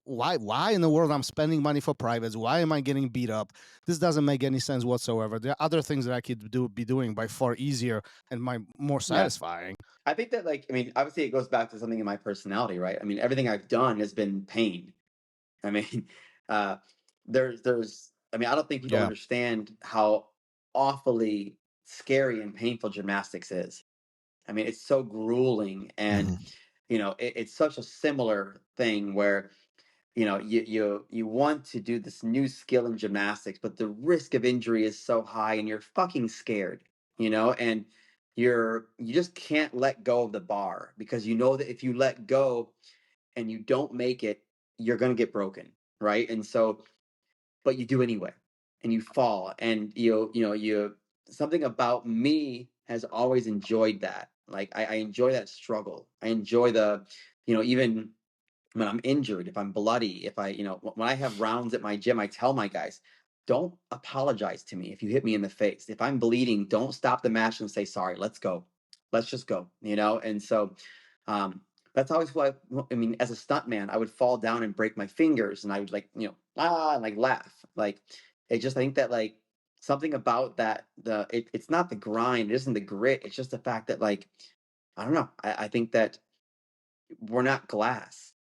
why in the world I'm spending money for privates? Why am I getting beat up? This doesn't make any sense whatsoever. There are other things that I could be doing by far easier and more Yeah. satisfying. I think that, like, I mean, obviously it goes back to something in my personality, right? I mean, everything I've done has been pain. I mean, uh, I mean, I don't think people Yeah. understand how awfully scary and painful gymnastics is. I mean, it's so grueling, and Mhm. it's such a similar thing where you want to do this new skill in gymnastics, but the risk of injury is so high, and you're fucking scared, and you just can't let go of the bar, because you know that if you let go and you don't make it, you're going to get broken, right? And so, but you do anyway, and you fall, and you something about me has always enjoyed that. Like, I enjoy that struggle. I enjoy even when I'm injured, if I'm bloody, if when I have rounds at my gym, I tell my guys, don't apologize to me if you hit me in the face. If I'm bleeding, don't stop the match and say sorry. Let's go. Let's just go. And so, that's always what I mean. As a stuntman, I would fall down and break my fingers, and I would, like, and like laugh. Like, I think that, like, something about that, it's not the grind, it isn't the grit. It's just the fact that, like, I don't know. I think that we're not glass,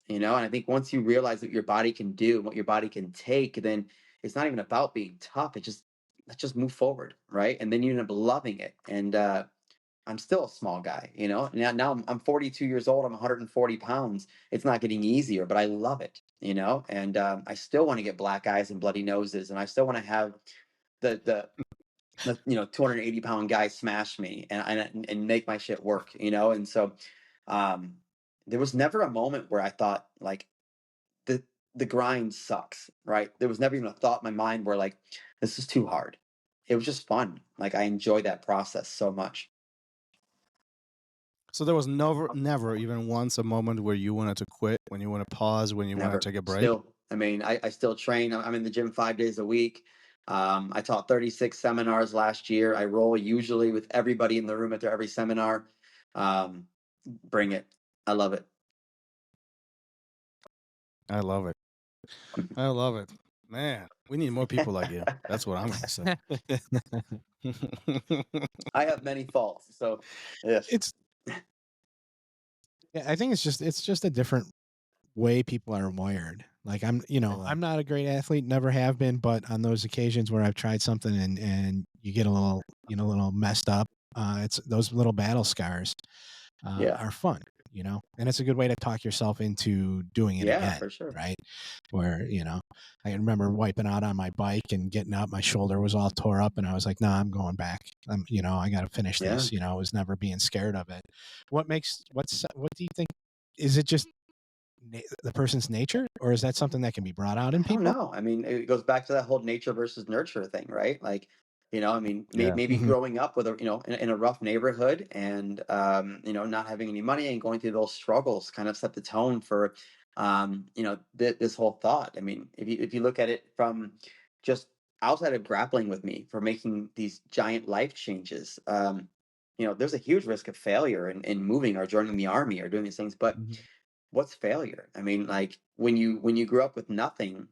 and I think once you realize what your body can do and what your body can take, then it's not even about being tough. Let's just move forward, right? And then you end up loving it. And I'm still a small guy, you know. Now I'm 42 years old. I'm 140 pounds. It's not getting easier, but I love it, you know. And I still want to get black eyes and bloody noses, and I still want to have the 280-pound guy smash me and make my shit work, you know. And so there was never a moment where I thought like the grind sucks, right? There was never even a thought in my mind where like this is too hard. It was just fun. Like I enjoy that process so much. So there was never even once a moment where you wanted to quit, when you want to pause, when you want Never. to take a break? Still, I mean, I still train. I'm in the gym 5 days a week. I taught 36 seminars last year. I roll usually with everybody in the room after every seminar. Bring it. I love it. I love it. I love it. Man, we need more people like you. That's what I'm going to say. I have many faults, so yes. I think it's just a different way people are wired. Like I'm not a great athlete, never have been, but on those occasions where I've tried something and you get a little messed up, it's those little battle scars are fun, you know, and it's a good way to talk yourself into doing it again. For sure. Right. Where, I remember wiping out on my bike and getting up, my shoulder was all tore up and I was like, nah, I'm going back. I got to finish this, I was never being scared of it. What do you think? Is it just the person's nature, or is that something that can be brought out in people? No, I mean, it goes back to that whole nature versus nurture thing, right? Like, I mean, maybe growing up with in a rough neighborhood and, not having any money and going through those struggles kind of set the tone for, this whole thought. I mean, if you look at it from just outside of grappling with me for making these giant life changes, there's a huge risk of failure in moving or joining the army or doing these things, but what's failure? I mean, like when you grew up with nothing,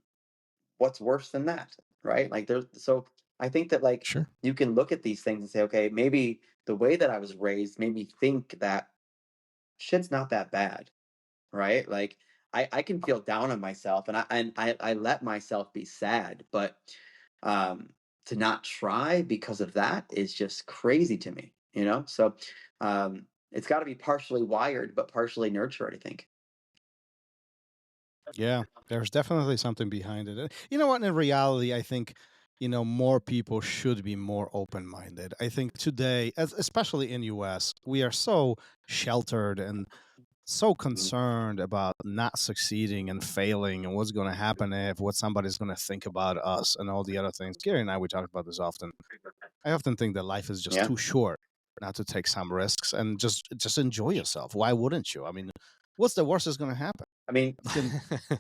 what's worse than that, right? Like so I think that like Sure. you can look at these things and say, okay, maybe the way that I was raised made me think that shit's not that bad, right? Like I can feel down on myself and I let myself be sad, but to not try because of that is just crazy to me, you know? So it's got to be partially wired but partially nurtured, I think. Yeah, there's definitely something behind it. You know what? In reality, I think, more people should be more open-minded. I think today, especially in US, we are so sheltered and so concerned about not succeeding and failing and what's going to happen if, what somebody's going to think about us and all the other things. Gary and I, we talk about this often. I often think that life is just too short not to take some risks and just enjoy yourself. Why wouldn't you? I mean, what's the worst that's going to happen? I mean,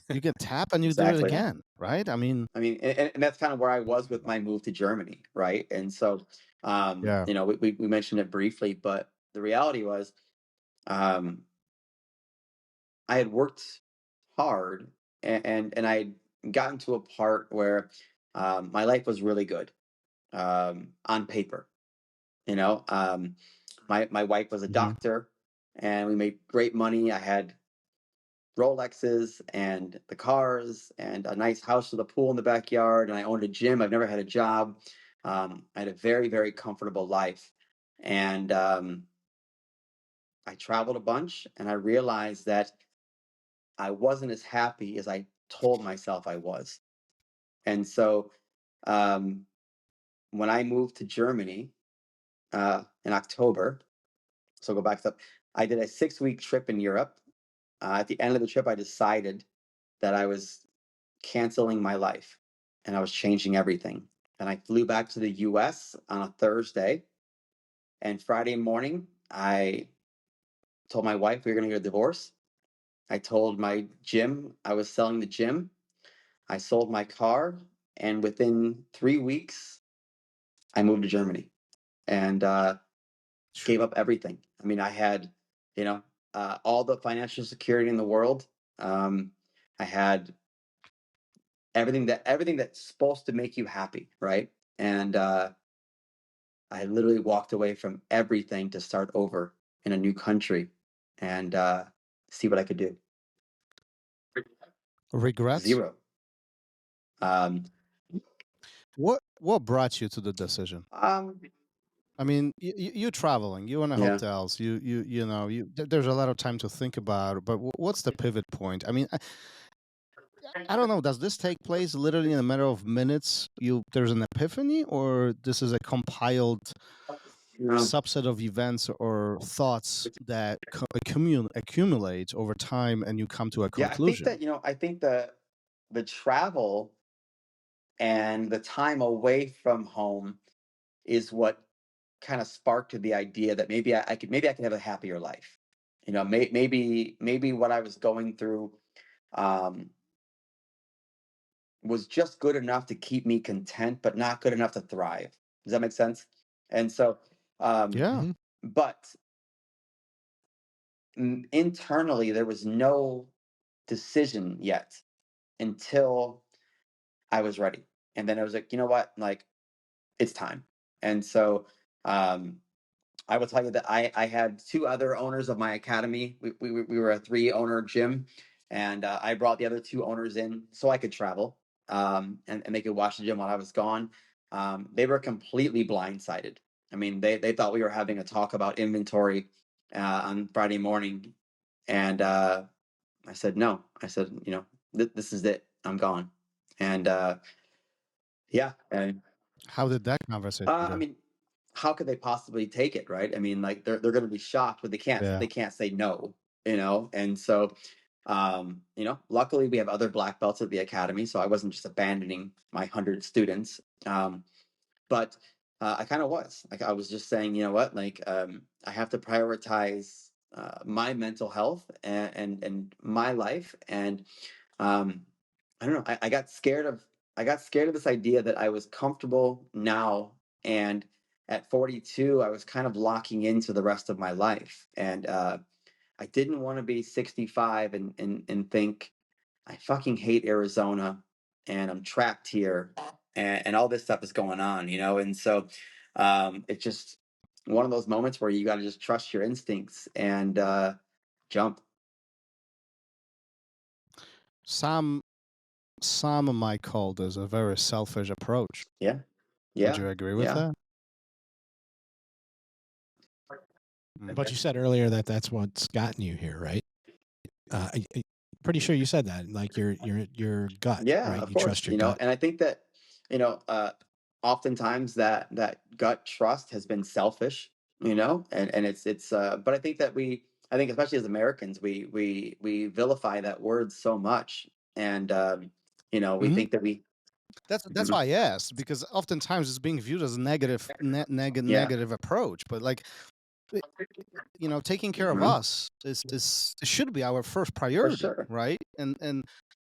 you can tap and you do it again, right? I mean, and that's kind of where I was with my move to Germany, right? And so, we mentioned it briefly, but the reality was, I had worked hard and I'd gotten to a part where my life was really good on paper. My wife was a doctor, and we made great money. I had Rolexes and the cars and a nice house with a pool in the backyard. And I owned a gym. I've never had a job. I had a very, very comfortable life. And I traveled a bunch and I realized that I wasn't as happy as I told myself I was. And so when I moved to Germany in October, so go back up, I did a 6-week trip in Europe. At the end of the trip, I decided that I was canceling my life and I was changing everything. And I flew back to the US on a Thursday. And Friday morning, I told my wife we were going to get a divorce. I told my gym I was selling the gym. I sold my car. And within 3 weeks, I moved to Germany and gave up everything. I mean, I had, all the financial security in the world. I had everything that's supposed to make you happy, right? And I literally walked away from everything to start over in a new country and see what I could do. Regrets? Zero. What brought you to the decision? I mean, you traveling, you in the Yeah. hotels, there's a lot of time to think about. But what's the pivot point? I mean, I don't know. Does this take place literally in a matter of minutes? There's an epiphany, or this is a compiled No. subset of events or thoughts that accumulate over time, and you come to a Yeah, I think conclusion? that, I think the travel and the time away from home is what kind of sparked the idea that maybe I could have a happier life. Maybe what I was going through um, was just good enough to keep me content, but not good enough to thrive. Does that make sense? And so, um, Yeah. Mhm. but internally, there was no decision yet until I was ready. And then I was like, you know what? Like, it's time. And so, um, I will tell you that I had two other owners of my academy. We were a 3-owner gym, and I brought the other 2 owners in so I could travel, and they could watch the gym while I was gone. They were completely blindsided. I mean, they thought we were having a talk about inventory on Friday morning, and I said no. I said, this is it. I'm gone. And yeah, and How did that conversation I go? mean, how could they possibly take it, right? I mean, like they're going to be shocked, but Yeah. they can't say no, And so, luckily we have other black belts at the academy, so I wasn't just abandoning my 100 students. But I kind of was like I was just saying, you know what, like I have to prioritize my mental health and my life, and um, I don't know. I got scared of this idea that I was comfortable now, and at 42, I was kind of locking into the rest of my life, and I didn't want to be 65 and think I fucking hate Arizona, and I'm trapped here, and all this stuff is going on, And so, it's just one of those moments where you got to just trust your instincts and jump. Some might call this a very selfish approach. Yeah, Would yeah, you agree with yeah. that? Mm. But you said earlier that that's what's gotten you here, right? I pretty sure you said that, like your gut, Yeah, right? of You course, trust your gut. and I think that, you know, uh, oftentimes that gut trust has been selfish, and but I think especially as Americans, we vilify that word so much, and we Mhm. think that we. That's Mhm. why I asked, because oftentimes it's being viewed as a Yeah. negative approach, but like it- taking care of Mhm. us is it should be our first For priority, sure. right? And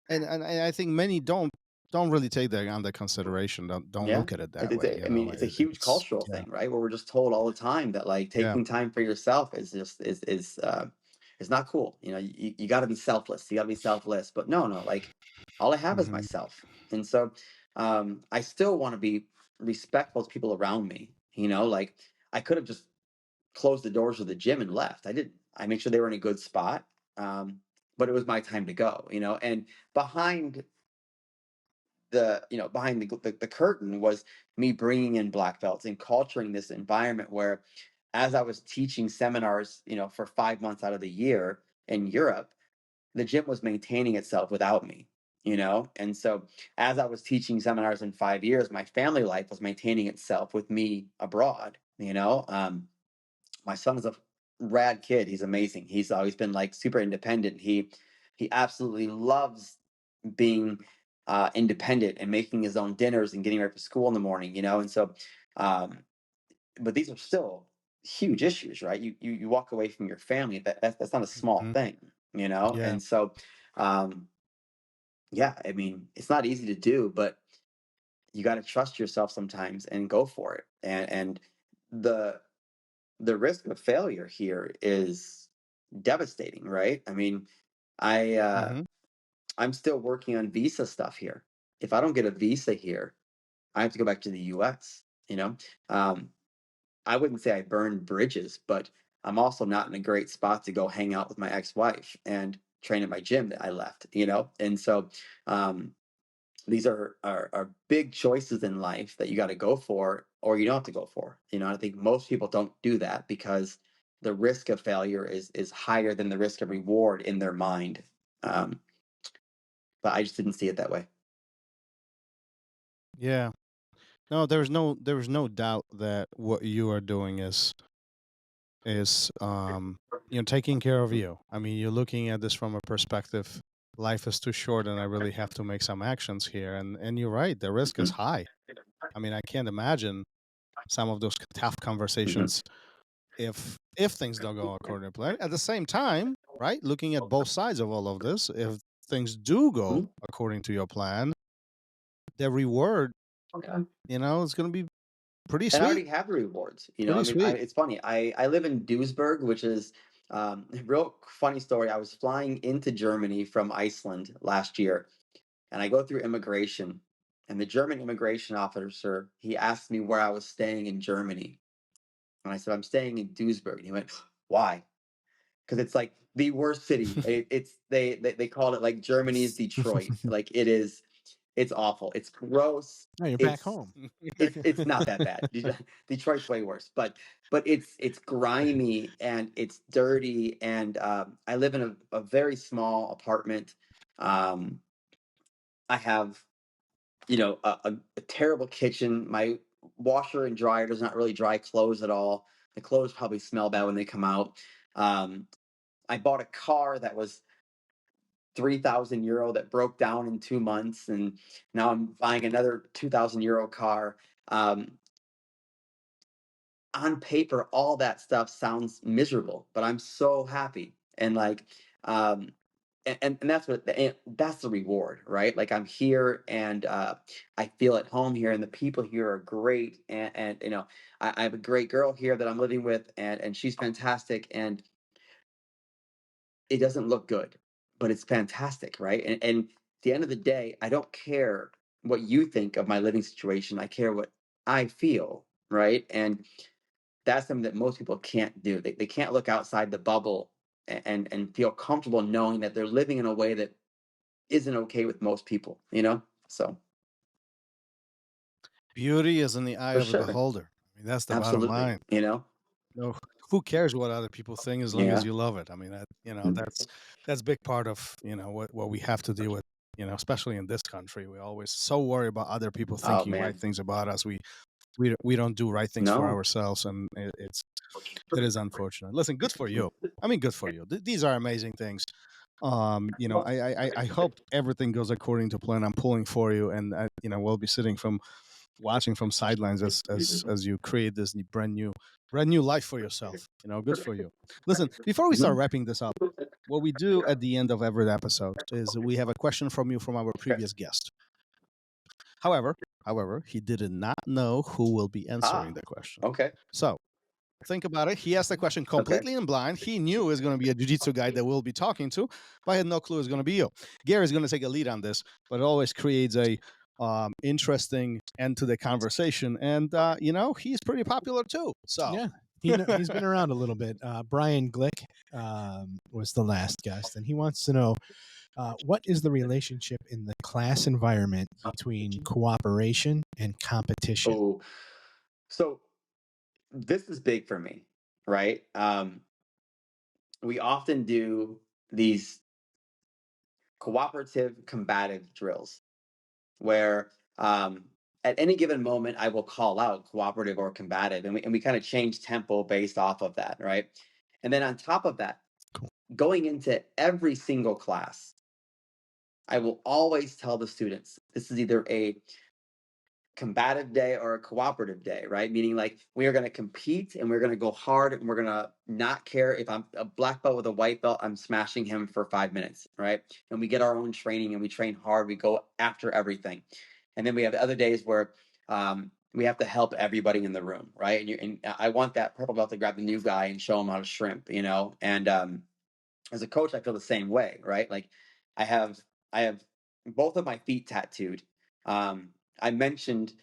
I think many don't really take that under consideration. Don't Yeah. look at it that way. I mean, it's a huge It's cultural yeah, thing, right? Where we're just told all the time that like yeah. taking time for yourself is not cool. You got to be selfless. You got to be selfless. But no, like all I have is Hmm. myself, and so I still want to be respectful to people around me. Like I could have just closed the doors of the gym and left. I didn't. I make sure they were in a good spot. But it was my time to go. And behind the curtain was me bringing in black belts and culturing this environment where, as I was teaching seminars, for 5 months out of the year in Europe, the gym was maintaining itself without me. And so as I was teaching seminars in 5 years, my family life was maintaining itself with me abroad. My son is a rad kid. He's amazing. He's always been like super independent. He absolutely loves being independent and making his own dinners and getting ready for school in the morning. And so, um, but these are still huge issues, right? You walk away from your family. That's not a small Hmm. thing. Yeah. And so, um, yeah, I mean, it's not easy to do, but you got to trust yourself sometimes and go for it. And the the risk of failure here is devastating, right? I mean, I Hmm. I'm still working on visa stuff here. If I don't get a visa here, I have to go back to the US, Um, I wouldn't say I burned bridges, but I'm also not in a great spot to go hang out with my ex-wife and train at my gym that I left, And so um these are big choices in life that you got to go for, or you don't have to go for. I think most people don't do that because the risk of failure is higher than the risk of reward in their mind. But I just didn't see it that way. Yeah. No, there's no doubt that what you are doing is taking care of you. I mean, you're looking at this from a perspective, life is too short and I really have to make some actions here. And you're right, the risk is Mhm. high. I mean, I can't imagine some of those tough Mhm. conversations if things don't go according to plan. At the same time, right, looking at both sides of all of this, if things do go Mhm. according to your plan, the reward, Okay. is going to be pretty And I sweet. already have the rewards. I Pretty mean, sweet. it's funny. I live in Duisburg, which is real funny story. I was flying into Germany from Iceland last year, and I go through immigration, and the German immigration officer, he asked me where I was staying in Germany, and I said I'm staying in Duisburg, and he went, "Why?" Because it's like the worst city. They called it like Germany's Detroit. Like it's awful. It's gross. No, you're back It's home. it's not that bad. Detroit's way worse, but it's grimy and it's dirty. And I live in a very small apartment. Um, I have a terrible kitchen. My washer and dryer does not really dry clothes at all. The clothes probably smell bad when they come out. Um, I bought a car that was 3,000 euro that broke down in 2 months, and now I'm buying another 2,000 euro car. Um, on paper, all that stuff sounds miserable, but I'm so happy. And like, um, and that's the reward, right? Like I'm here and I feel at home here, and the people here are great. And I have a great girl here that I'm living with, and she's fantastic. And it doesn't look good, but it's fantastic, right? And at the end of the day, I don't care what you think of my living situation. I care what I feel, right? And that's something that most people can't do. They can't look outside the bubble and feel comfortable knowing that they're living in a way that isn't okay with most people. So Beauty is in the eye for of the sure, beholder. I mean, that's the bottom absolutely. line. No, who cares what other people think as long as Yeah. you love it? I mean, Mm. that's a big part of what we have to deal with. Especially in this country, we're always so worried about other people Oh thinking right man, things about us. We don't do right things for no. ourselves, and it is unfortunate. Listen, good for you. I mean, good for you. These are amazing things. I hope everything goes according to plan. I'm pulling for you, and we'll be sitting watching from sidelines as you create this brand new life for yourself. Good for you. Listen, before we start Mhm. wrapping this up, what we do at the end of every episode is we have a question from you from our Okay. previous guest. However, he did not know who will be answering Ah, the question. okay, So think about it. He asked the question okay. completely in blind. He knew it was going to be a jiu-jitsu guy that we'll be talking to, but I had no clue it's going to be you. Gary's going to take a lead on this, but it always creates a interesting end to the conversation. And he's pretty popular too. So Yeah, he's been around a little bit. Brian Glick was the last guest, and he wants to know what is the relationship in the class environment between cooperation and competition? Oh, so this is big for me, right? We often do these cooperative combative drills where at any given moment I will call out cooperative or combative, and we kind of change tempo based off of that, right? And then on top of that, Cool. going into every single class, I will always tell the students this is either a combative day or a cooperative day, right? Meaning like we are going to compete and we're going to go hard and we're going to not care if I'm a black belt with a white belt, I'm smashing him for 5 minutes, right? And we get our own training and we train hard. We go after everything. And then we have other days where we have to help everybody in the room, right? And I want that purple belt to grab the new guy and show him how to shrimp. And as a coach, I feel the same way, right? Like I have both of my feet tattooed. I mentioned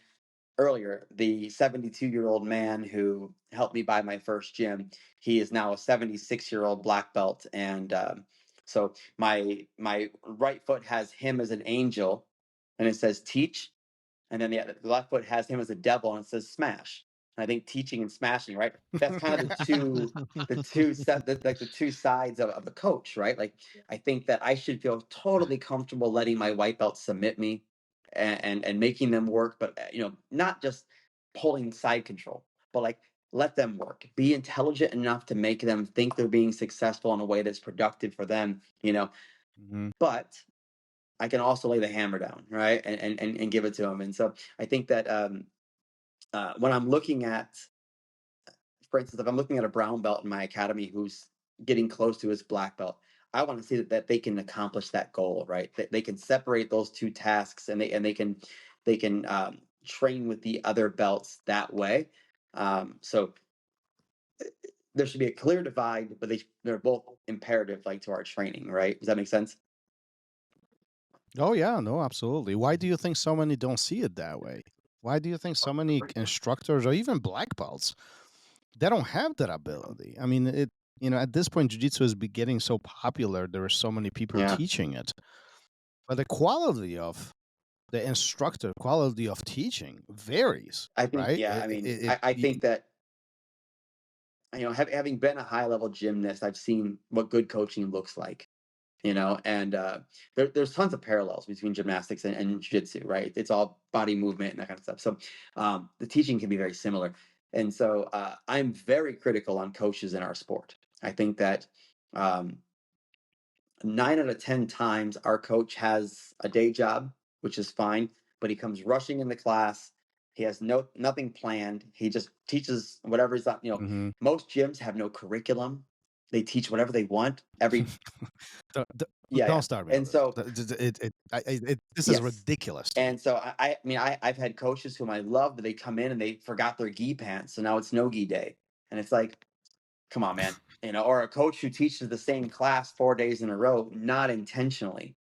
earlier the 72-year-old man who helped me buy my first gym. He is now a 76-year-old black belt, and so my right foot has him as an angel, and it says teach, and then the left foot has him as a devil, and it says smash. And I think teaching and smashing, right? That's kind of the two sides of the coach, right? Like, I think that I should feel totally comfortable letting my white belt submit me and making them work, but not just pulling side control, but like let them work. Be intelligent enough to make them think they're being successful in a way that's productive for them, Mhm. but I can also lay the hammer down, right? And give it to them. And so I think that when I'm looking at, for instance, if I'm looking at a brown belt in my academy who's getting close to his black belt, I want to see that they can accomplish that goal, right? That they can separate those two tasks, and they can train with the other belts that way. So there should be a clear divide, but they're both imperative, like, to our training, right? Does that make sense? Oh yeah, no, absolutely. Why do you think so many don't see it that way? Why do you think so many instructors or even black belts, they don't have that ability? I mean, at this point, jiu-jitsu is getting so popular. There are so many people Yeah, teaching it, but the quality of the instructor, quality of teaching varies, I think. right? Yeah, I mean, I think that having been a high level gymnast, I've seen what good coaching looks like. And there's tons of parallels between gymnastics and jiu-jitsu, right? It's all body movement and that kind of stuff. So the teaching can be very similar. And so I'm very critical on coaches in our sport. I think that um, 9 out of 10 times our coach has a day job, which is fine, but he comes rushing in the class. He has nothing planned. He just teaches whatever's up. Mhm. Most gyms have no curriculum. They teach whatever they want. Every Yeah, Don't yeah. start me on And this. so This is yes. ridiculous to me. And so I mean, I've had coaches whom I love, but they come in and they forgot their gi pants, so now it's no gi day, and it's like, come on, man, or a coach who teaches the same class 4 days in a row, not intentionally,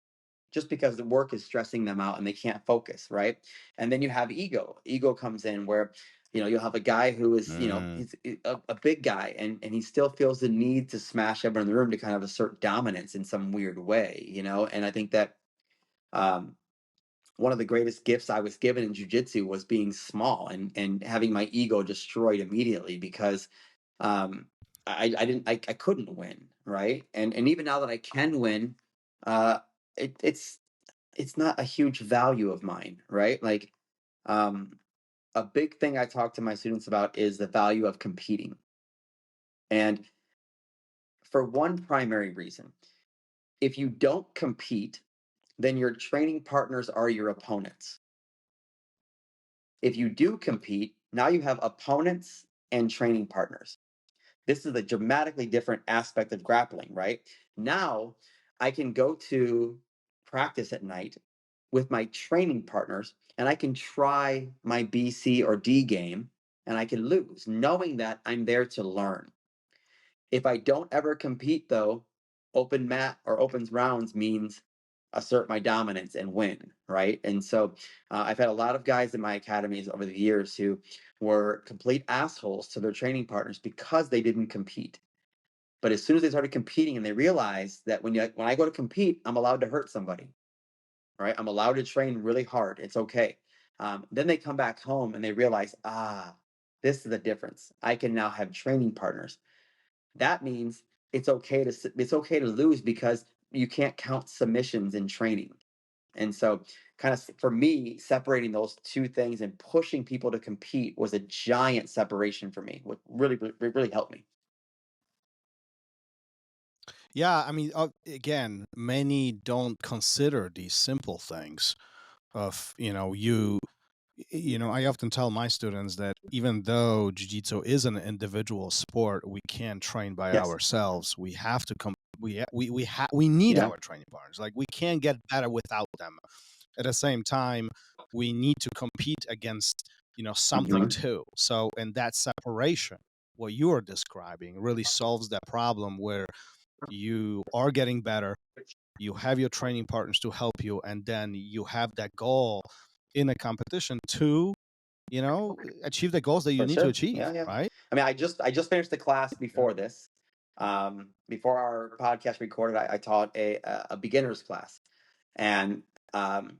just because the work is stressing them out and they can't focus, right? And then you have ego. Ego comes in where you'll have a guy who is Mm. he's a big guy, and he still feels the need to smash everyone in the room to kind of assert dominance in some weird way. And I think that um, one of the greatest gifts I was given in jujitsu was being small and having my ego destroyed immediately because um, I couldn't win, right? And even now that I can win, uh, it's not a huge value of mine, right? Like um, a big thing I talk to my students about is the value of competing, and for one primary reason, if you don't compete, then your training partners are your opponents. If you do compete, now you have opponents and training partners. This is a dramatically different aspect of grappling, right? Now I can go to practice at night with my training partners and I can try my B, C, or D game and I can lose, knowing that I'm there to learn. If I don't ever compete, though, open mat or opens rounds means assert my dominance and win, right? And so I've had a lot of guys in my academies over the years who were complete assholes to their training partners because they didn't compete. But as soon as they started competing and they realized that when I go to compete, I'm allowed to hurt somebody, right? I'm allowed to train really hard. It's okay. Then they come back home and they realize, this is the difference. I can now have training partners. That means it's okay to lose because you can't count submissions in training. And so kind of for me, separating those two things and pushing people to compete was a giant separation for me, what really helped me. Yeah, I mean, again, many don't consider these simple things of, I often tell my students that even though jiu-jitsu is an individual sport, we can't train by Yes. ourselves. We have to we need Yeah. our training partners. Like, we can't get better without them. At the same time, we need to compete against, something Mhm. too. So, and that separation, what you are describing, really solves that problem where you are getting better, you have your training partners to help you, and then you have that goal in a competition to, achieve the goals that you For need to sure. achieve, Yeah, yeah. right? I mean, I just finished the class Yeah. before this. Before our podcast recorded, I taught a beginner's class, and um,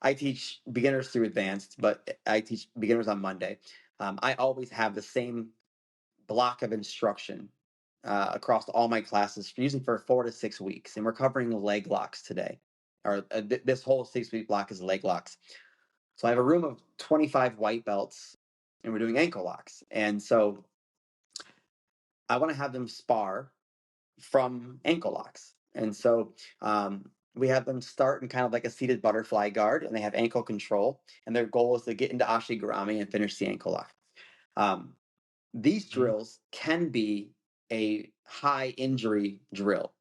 I teach beginners through advanced, but I teach beginners on Monday. I always have the same block of instruction across all my classes, usually for 4 to 6 weeks. And we're covering leg locks today, or this whole 6-week block is leg locks. So I have a room of 25 white belts, and we're doing ankle locks. And so I want to have them spar from ankle locks. And so we have them start in kind of like a seated butterfly guard, and they have ankle control. And their goal is to get into ashigarami and finish the ankle lock. These drills can be a high injury drill,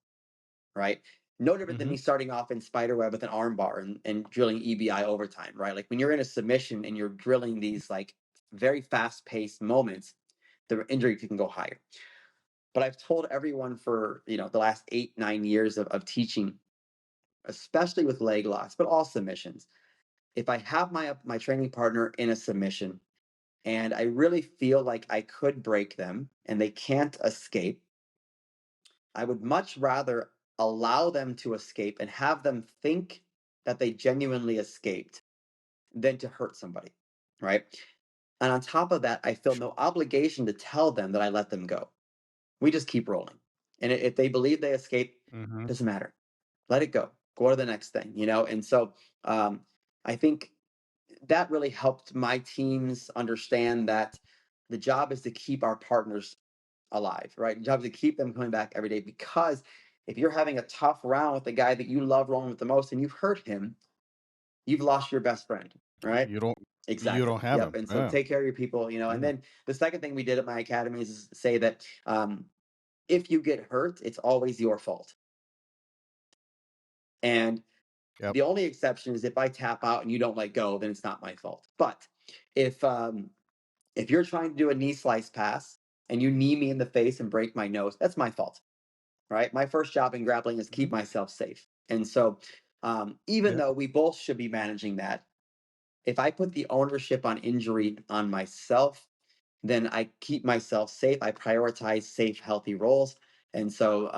right? No different than me starting off in spiderweb with an arm bar and drilling EBI overtime, right? Like when you're in a submission and you're drilling these like very fast paced moments, the injury can go higher. But I've told everyone for, the last 8-9 years of teaching, especially with leg locks, but all submissions, if I have my training partner in a submission and I really feel like I could break them and they can't escape, I would much rather allow them to escape and have them think that they genuinely escaped than to hurt somebody, right? And on top of that, I feel no obligation to tell them that I let them go. We just keep rolling. And if they believe they escape, doesn't matter. Let it go. Go to the next thing, And so I think that really helped my teams understand that the job is to keep our partners alive, right? The job is to keep them coming back every day, because if you're having a tough round with the guy that you love rolling with the most and you've hurt him, you've lost your best friend, right? You don't Exactly. have Yep. them. And so take care of your people, And then the second thing we did at my academy is say that if you get hurt, it's always your fault. And the only exception is if I tap out and you don't let go, then it's not my fault. But if you're trying to do a knee slice pass and you knee me in the face and break my nose, that's my fault, right? My first job in grappling is keep myself safe. And so even though we both should be managing that, if I put the ownership on injury on myself, then I keep myself safe. I prioritize safe, healthy rolls. And so,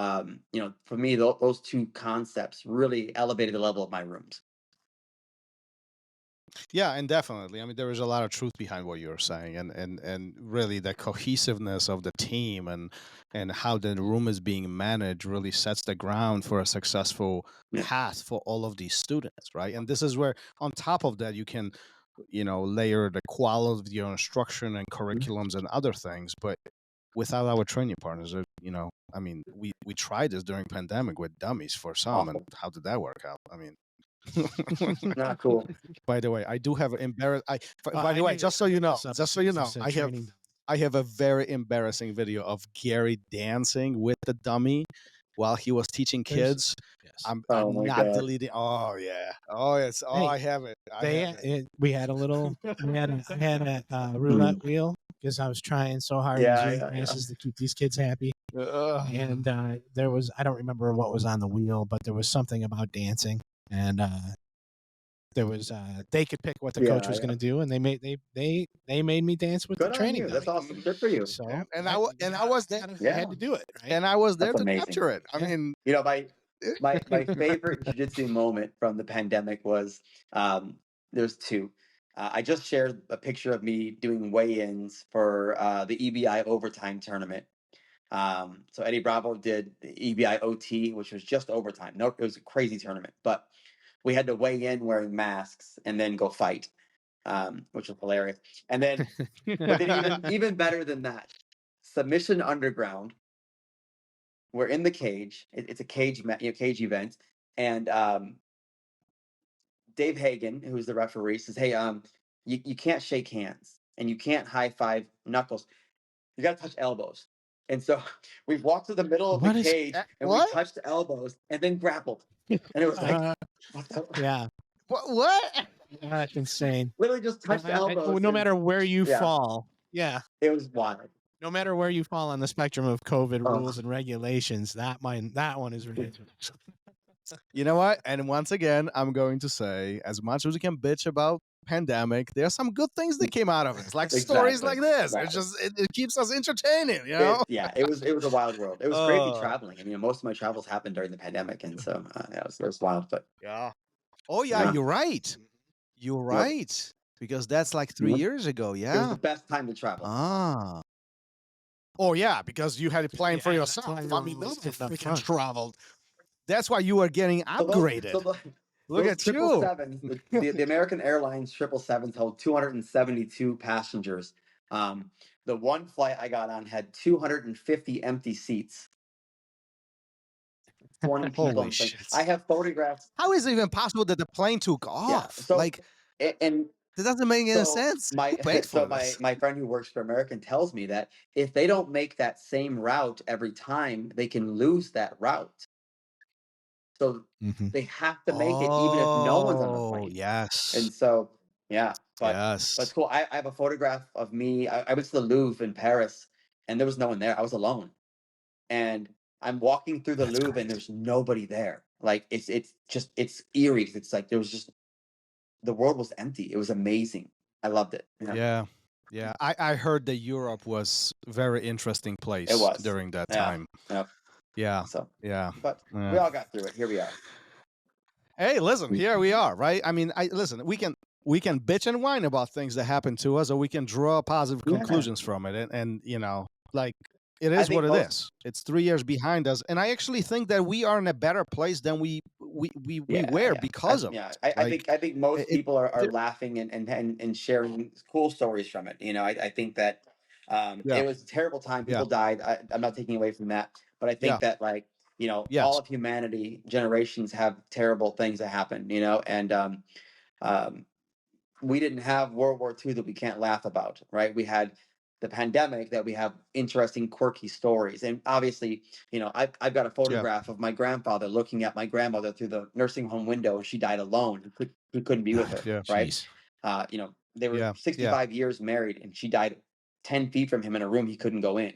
for me, those two concepts really elevated the level of my rooms. Yeah, and definitely. I mean, there is a lot of truth behind what you're saying, and really the cohesiveness of the team and how the room is being managed really sets the ground for a successful path for all of these students, right? And this is where, on top of that, you can, layer the quality of your instruction and curriculums and other things. But without our training partners, I mean, we tried this during pandemic with dummies for some, and how did that work out? I mean. Not cool. By the way, I do have by the way, just so you know, I have a very embarrassing video of Gary dancing with the dummy while he was teaching kids. I'm not deleting. Oh yeah. Oh yes. Oh, I have it. We had a little. I had a roulette wheel because I was trying so hard to keep these kids happy. And there was, I don't remember what was on the wheel, but there was something about dancing. And there was they could pick what the coach was going to do, and they made me dance with the training. That's awesome. Good for you. So and I was there. I had to do it, right? And I was there to capture it. I mean, my favorite jiu-jitsu moment from the pandemic was there's two. I just shared a picture of me doing weigh-ins for the EBI overtime tournament. So Eddie Bravo did the EBI OT, which was just overtime. No, it was a crazy tournament, but we had to weigh in wearing masks and then go fight, which was hilarious. And then, but then even better than that, Submission Underground. We're in the cage. It's a cage event, and Dave Hagen, who's the referee, says, "Hey, you can't shake hands and you can't high five knuckles. You got to touch elbows." And so we walked to the middle of the cage and we touched elbows and then grappled. And it was like, yeah. What? That's insane. Literally just touched elbows. No matter where you fall. Yeah. It was wild. No matter where you fall on the spectrum of COVID rules and regulations, that one is ridiculous. You know what? And once again, I'm going to say, as much as we can bitch about pandemic, there are some good things that came out of it. It's like stories like this. It's just it keeps us entertaining, It was a wild world. It was crazy traveling. I mean, most of my travels happened during the pandemic, and so it was wild. But yeah. Oh yeah, you're right. You're Yep. right. Because that's like 3 Mhm. years ago. It was Yeah. the best time to travel. Ah. Oh yeah, because you had it playing for Yeah, that's yourself. Oh, I Oh, mean, mean, those those are freaking traveled. That's why you are getting So upgraded. Look those at you. 777s, the American Airlines 777s held 272 passengers. Um, the one flight I got on had 250 empty seats. 20 people Holy on the plane. shit. I have photographs. How is it even possible that the plane took Yeah. off? So Like, and that doesn't make any so sense. Who my paid for so this? my friend who works for American tells me that if they don't make that same route every time, they can lose that route. So Mhm. they have to make it even if no one's on the Oh, plane. yes. And so, yeah, but it's Yes. cool. I have a photograph of me. I went to the Louvre in Paris, and there was no one there. I was alone, and I'm walking through the That's Louvre, and crazy. there's nobody there. Like it's eerie. It's like there was just the world was empty. It was amazing. I loved it. Yeah, Yeah. Yeah. I heard that Europe was a very interesting it place was. during that Yeah, time. yeah. Yeah. So, Yeah. but we Yeah. all got through it. Here we are. Hey, listen, here we are, right? I mean, listen, we can bitch and whine about things that happen to us, or we can draw positive Yeah. conclusions from it. And you know, like it I is what think it most is. It's 3 years behind us. And I actually think that we are in a better place than we Yeah, were yeah. because of Yeah, it. I Like think most it, people are it laughing and sharing cool stories from it. You know, I think that yeah, it was a terrible time. yeah, People died. I'm not taking away from that, but I yeah, think that like all yes, of humanity, generations have terrible things that happen. You know, and um, we didn't have World War II that we can't laugh about, right? We had the pandemic that we have interesting, quirky stories. And obviously, I've got a yeah, photograph of my grandfather looking at my grandmother through the nursing home window, and she died alone. He couldn't be with her, yeah, right? Jeez. They were yeah, yeah, 65 years married, and she died 10 feet from him in a room he couldn't go in.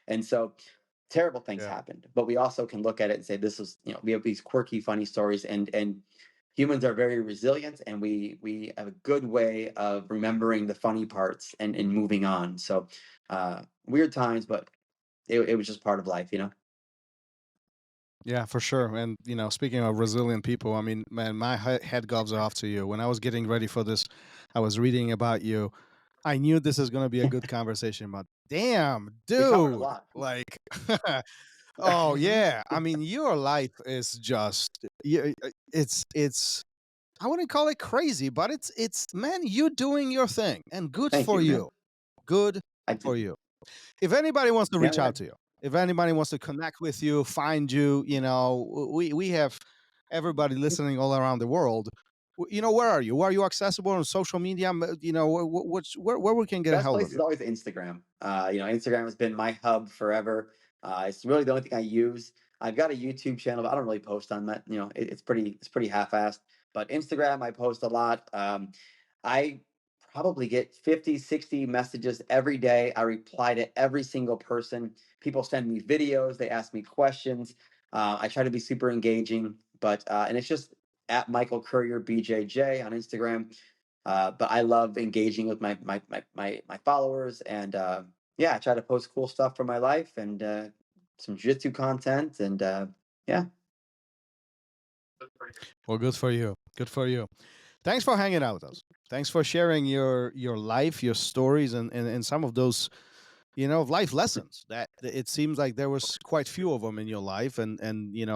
And so terrible things yeah. happened. But we also can look at it and say, this is, we have these quirky, funny stories, and humans are very resilient, and we have a good way of remembering the funny parts and moving on. So weird times, but it was just part of life, you know. Yeah, for sure. And speaking of resilient people, I mean, man, my head gloves are off to you. When I was getting ready for this, I was reading about you. I knew this is going to be a good conversation, but damn, We covered a dude, lot. like, oh yeah. I mean, your life is just, it's. I wouldn't call it crazy, but it's man, you doing your thing, and good Thank for you. Yeah, you. Good I for do. you. If anybody wants to Yeah, reach yeah. out to you, if anybody wants to connect with you, find you, we have everybody listening all around the world. Where are you? Where are you accessible on social media? Where we can get a Best hold place of is you? always Instagram. Instagram has been my hub forever. It's really the only thing I use. I've got a YouTube channel, but I don't really post on that. It's pretty half-assed. But Instagram, I post a lot. I probably get 50, 60 messages every day. I reply to every single person. People send me videos. They ask me questions. I try to be super engaging, and it's just at Michael Currier BJJ on Instagram. But I love engaging with my followers, and yeah, I try to post cool stuff from my life and some jiu-jitsu content, and yeah. Well, good for you. Good for you. Thanks for hanging out with us. Thanks for sharing your life, your stories, and some of those life lessons that it seems like there was quite few of them in your life, and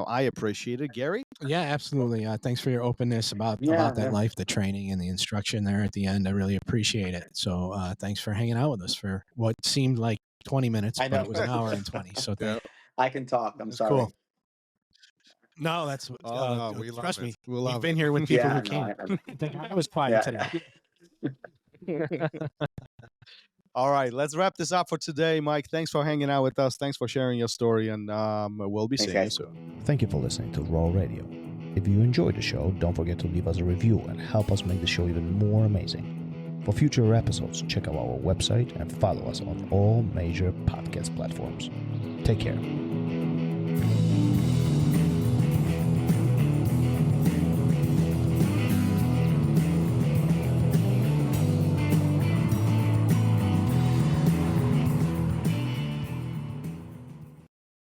I appreciate it, Gary. Yeah, absolutely. Thanks for your openness about Yeah, that yeah. life, the training, and the instruction there at the end. I really appreciate it. So thanks for hanging out with us for what seemed like 20 minutes, I but know. it was an hour and 20. So Yeah, I can talk. I'm that's sorry. cool. No, that's oh no, we love trust it. me. We We've love been it. here with people Yeah, who no, can't. I think I was quiet today. All right, let's wrap this up for today, Mike. Thanks for hanging out with us. Thanks for sharing your story, and we'll be Thanks, seeing you guys. soon. Thank you for listening to RŌL Radio. If you enjoyed the show, don't forget to leave us a review and help us make the show even more amazing. For future episodes, check out our website and follow us on all major podcast platforms. Take care.